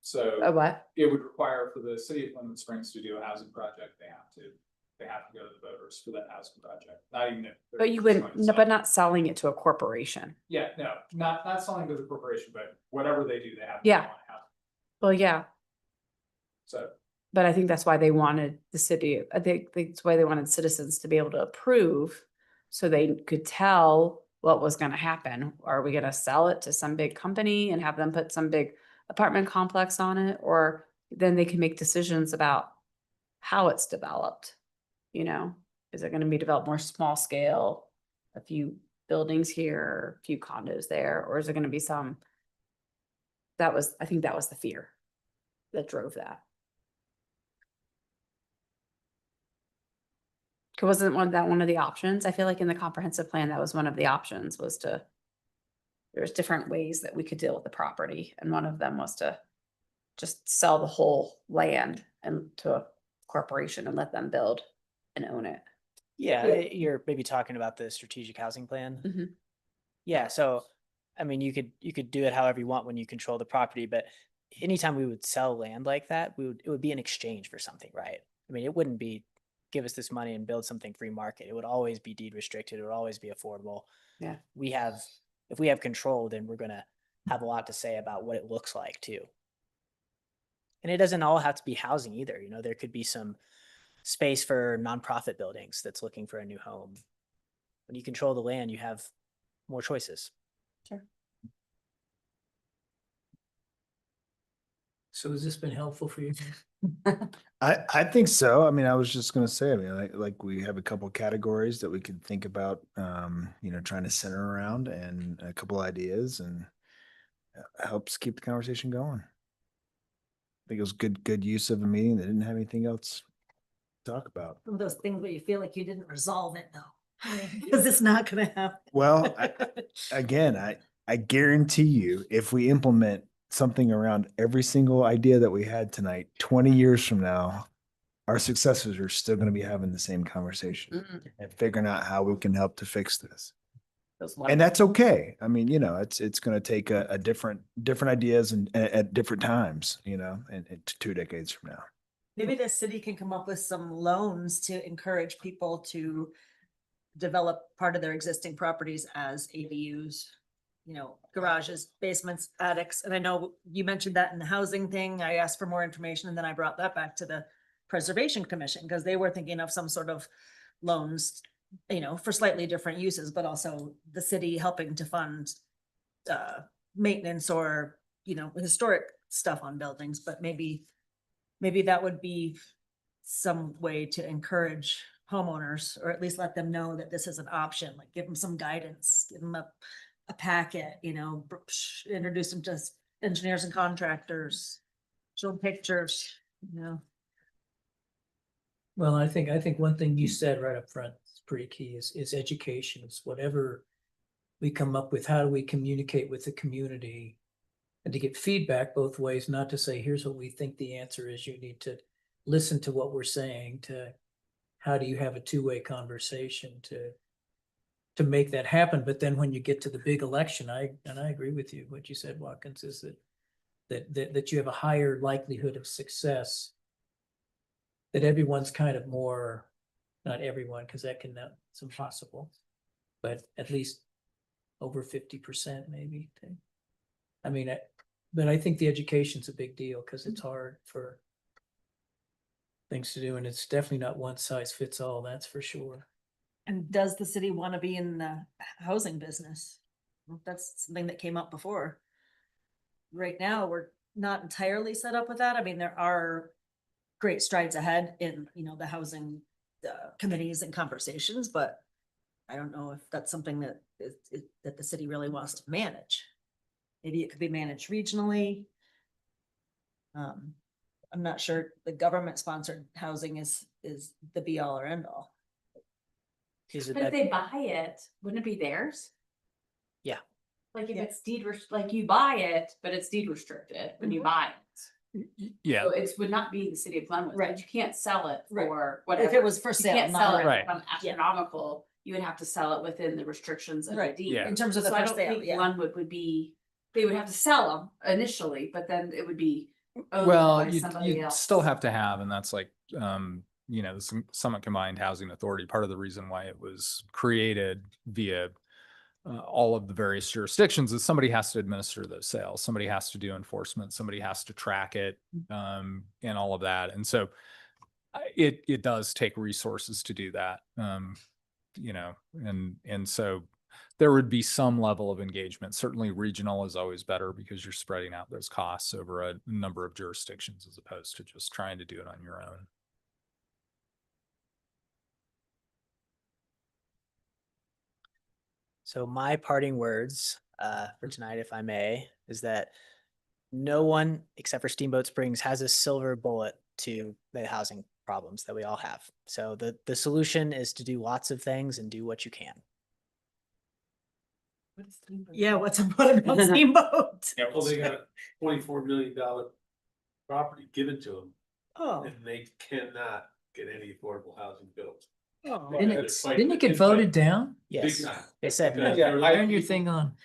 So. A what? It would require for the city of Glenwood Springs to do a housing project, they have to go to the voters for that housing project, not even if. they're But you just wouldn't, going to no, sell but it. not selling it to a corporation. Yeah, no, not selling to the corporation, but whatever they do, they have. to Yeah. do on housing. Well, yeah, So, but I think that's why they wanted the city, I think that's why they wanted citizens to be able to approve. So they could tell what was gonna happen. Are we gonna sell it to some big company and have them put some big apartment complex on it? Or then they can make decisions about how it's developed. You know, is it gonna be developed more small scale, a few buildings here, a few condos there, or is it gonna be some? I think that was the fear that drove that. Wasn't one of the options? I feel like in the comprehensive plan, that was one of the options, was to, there's different ways that we could deal with the property, and one of them was to just sell the whole land and to a corporation and let them build and own it. Yeah, you're maybe talking about the strategic housing plan. Mhm. Yeah, so I mean, you could do it however you want when you control the property, but anytime we would sell land like that, it would be in exchange for something, right? I mean, it wouldn't be give us this money and build something free market. It would always be deed restricted. It would always be affordable. Yeah. If we have control, then we're gonna have a lot to say about what it looks like too. And it doesn't all have to be housing either. You know, there could be some space for nonprofit buildings that's looking for a new home. When you control the land, you have more choices. Sure. So has this been helpful for you? I think so. I mean, I was just gonna say, I mean, like we have a couple categories that we could think about, trying to center around, and a couple ideas, and helps keep the conversation going. I think it was good use of a meeting that didn't have anything else to talk about. Some of those things where you feel like you didn't resolve it though, because it's not gonna happen. Well, again, I guarantee you, if we implement something around every single idea that we had tonight, 20 years from now, our successors are still going to be having the same conversation and figuring out how we can help to fix this. And that's okay. I mean, it's going to take a different ideas and at different times, and 2 decades from now. Maybe the city can come up with some loans to encourage people to develop part of their existing properties as ADUs. Garages, basements, attics. And I know you mentioned that in the housing thing. I asked for more information and then I brought that back to the Preservation Commission because they were thinking of some sort of loans, for slightly different uses, but also the city helping to fund maintenance or, historic stuff on buildings. But maybe that would be some way to encourage homeowners, or at least let them know that this is an option, like give them some guidance, give them a packet, introduce them to engineers and contractors, show them pictures, Well, I think one thing you said right up front is pretty key is education. It's whatever we come up with, how do we communicate with the community and to get feedback both ways, not to say, here's what we think the answer is. You need to listen to what we're saying, to how do you have a two-way conversation to make that happen. But then when you get to the big election, I agree with you. What you said, Watkins, is that you have a higher likelihood of success, that everyone's kind of more, not everyone, because it's impossible, but at least over 50% maybe. I mean, but I think the education's a big deal because it's hard for things to do, and it's definitely not one size fits all, that's for sure. And does the city want to be in the housing business? That's something that came up before. Right now, we're not entirely set up with that. I mean, there are great strides ahead in, the housing committees and conversations, but I don't know if that's something that that the city really wants to manage. Maybe it could be managed regionally. I'm not sure the government sponsored housing is the be all or end all. Is it But if that- they buy it, wouldn't it be theirs? Yeah. Like if Yeah. it's like you buy it, but it's deed restricted when you buy it. Yeah, So it would not be the city of Glenwood, Right. but you can't sell it Right. for whatever. If it was for You sale, can't not sell it Right. from Yeah. astronomical, you would have to sell it within the restrictions of the Right. deed. Yeah. In terms of the So I for don't sale, think yeah. Glenwood would be, they would have to sell them initially, but then it would be owned well, by you somebody else. still have to have, and that's like, the Summit Combined Housing Authority. Part of the reason why it was created via all of the various jurisdictions is somebody has to administer those sales, somebody has to do enforcement, somebody has to track it, and all of that. And so it does take resources to do that, and so there would be some level of engagement. Certainly regional is always better because you're spreading out those costs over a number of jurisdictions as opposed to just trying to do it on your own. So my parting words for tonight, if I may, is that no one except for Steamboat Springs has a silver bullet to the housing problems that we all have. So the solution is to do lots of things and do what you can. Yeah, what's about Steamboat? Yeah, Well, they got a $24 million property given to them, Oh. and they cannot get any affordable housing built. Oh. Didn't it get voted down? Yes, Big time. they said no. Yeah. Turn your thing on.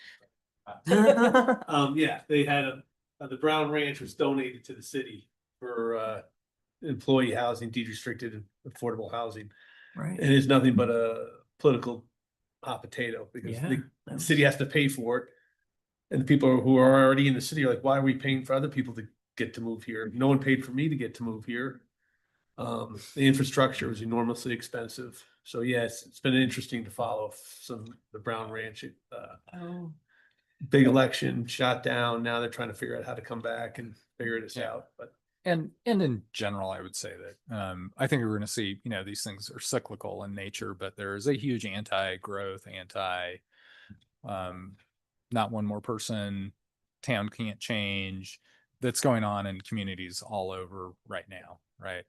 Yeah, they had the Brown Ranch was donated to the city for employee housing, deed restricted and affordable housing. Right. And it's nothing but a political hot potato because Yeah, the that was- city has to pay for it. And the people who are already in the city are like, why are we paying for other people to get to move here? No one paid for me to get to move here. The infrastructure was enormously expensive. So yes, it's been interesting to follow the Brown Ranch. Oh. Big election, shot down. Now they're trying to figure out how to come back and figure this Yeah. out. But And in general, I would say that I think we're going to see, these things are cyclical in nature, but there is a huge anti-growth, not one more person, town can't change that's going on in communities all over right now, right?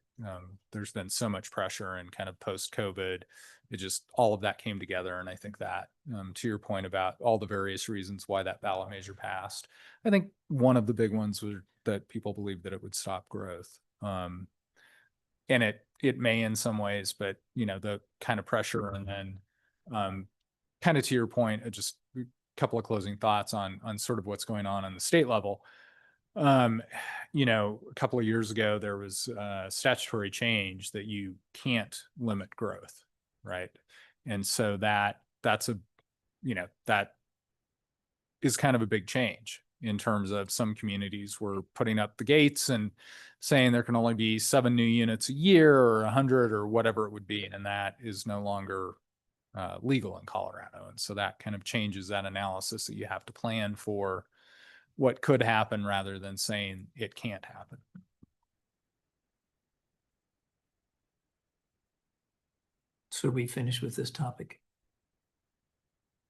There's been so much pressure and kind of post-COVID, it just, all of that came together. And I think that, to your point about all the various reasons why that ballot measure passed, I think one of the big ones was that people believed that it would stop growth. And it may in some ways, but the kind of pressure and then kind of to your point, just a couple of closing thoughts on sort of what's going on the state level. A couple of years ago, there was a statutory change that you can't limit growth, right? And so that's that is kind of a big change in terms of some communities were putting up the gates and saying there can only be 7 new units a year or 100 or whatever it would be. And that is no longer legal in Colorado. And so that kind of changes that analysis that you have to plan for what could happen rather than saying it can't happen. So we finish with this topic.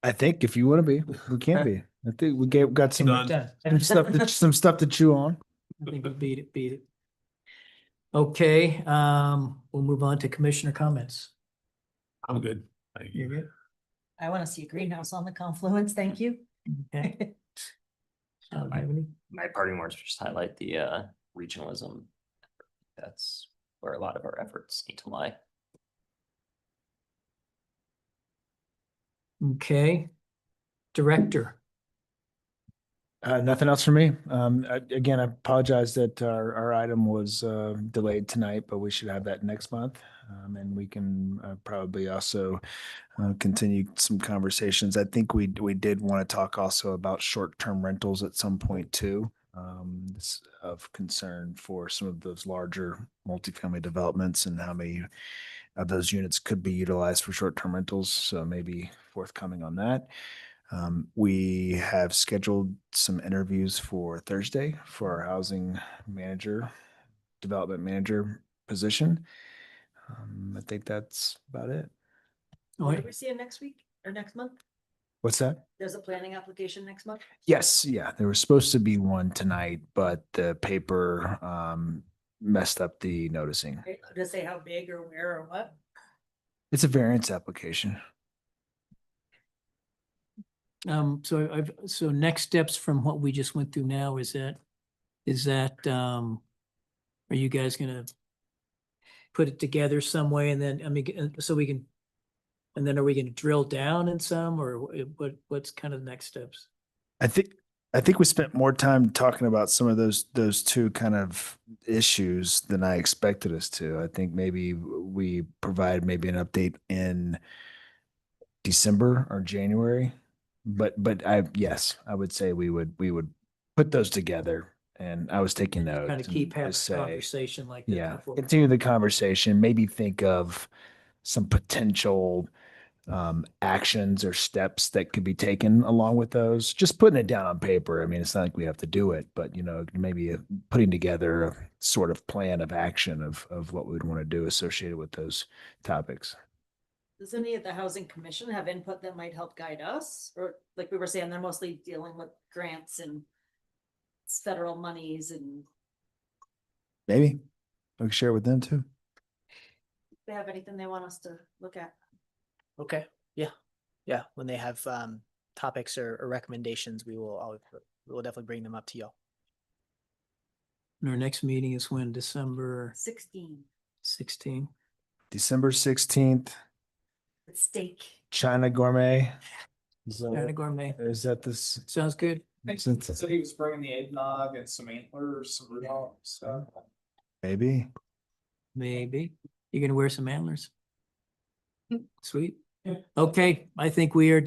I think if you want to be, we can be. I think we got some, Done. some stuff to chew on. I think we beat it. Okay, we'll move on to commissioner comments. I'm good. Thank You're you. good? I want to see a greenhouse on the confluence. Thank you. Okay. Do you have any? My parting words just highlight the regionalism. That's where a lot of our efforts need to lie. Okay. Director. Nothing else for me. Again, I apologize that our item was delayed tonight, but we should have that next month. And we can probably also continue some conversations. I think we did want to talk also about short-term rentals at some point too. of concern for some of those larger multifamily developments and how many of those units could be utilized for short-term rentals. So maybe forthcoming on that. We have scheduled some interviews for Thursday for our housing manager, development manager position. I think that's about it. Oh, What are we seeing next week or next month? What's that? There's a planning application next month? Yes, yeah, there was supposed to be one tonight, but the paper messed up the noticing. Okay, does it say how big or where or what? It's a variance application. So next steps from what we just went through now is that, are you guys gonna put it together some way and then, I mean, so we can, and then are we gonna drill down in some or what's kind of the next steps? I think we spent more time talking about some of those two kind of issues than I expected us to. I think maybe we provide maybe an update in December or January. But yes, I would say we would put those together, and I was taking notes. Kind of keep and having a just say, conversation like that. yeah, before. continue the conversation. Maybe think of some potential actions or steps that could be taken along with those. Just putting it down on paper. I mean, it's not like we have to do it, but maybe putting together a sort of plan of action of what we'd want to do associated with those topics. Does any of the housing commission have input that might help guide us? Or like we were saying, they're mostly dealing with grants and federal monies and Maybe we can share with them too. they have anything they want us to look at? Okay, yeah, yeah. When they have topics or recommendations, we'll definitely bring them up to y'all. And our next meeting is when, December 16 16? December 16th, with steak. China Gourmet. Is that, China Gourmet. is that this? Sounds good. So he was bringing the eggnog and some antlers, some Rudolph stuff. Maybe. Maybe. You're gonna wear some antlers. Sweet. Okay, I think we are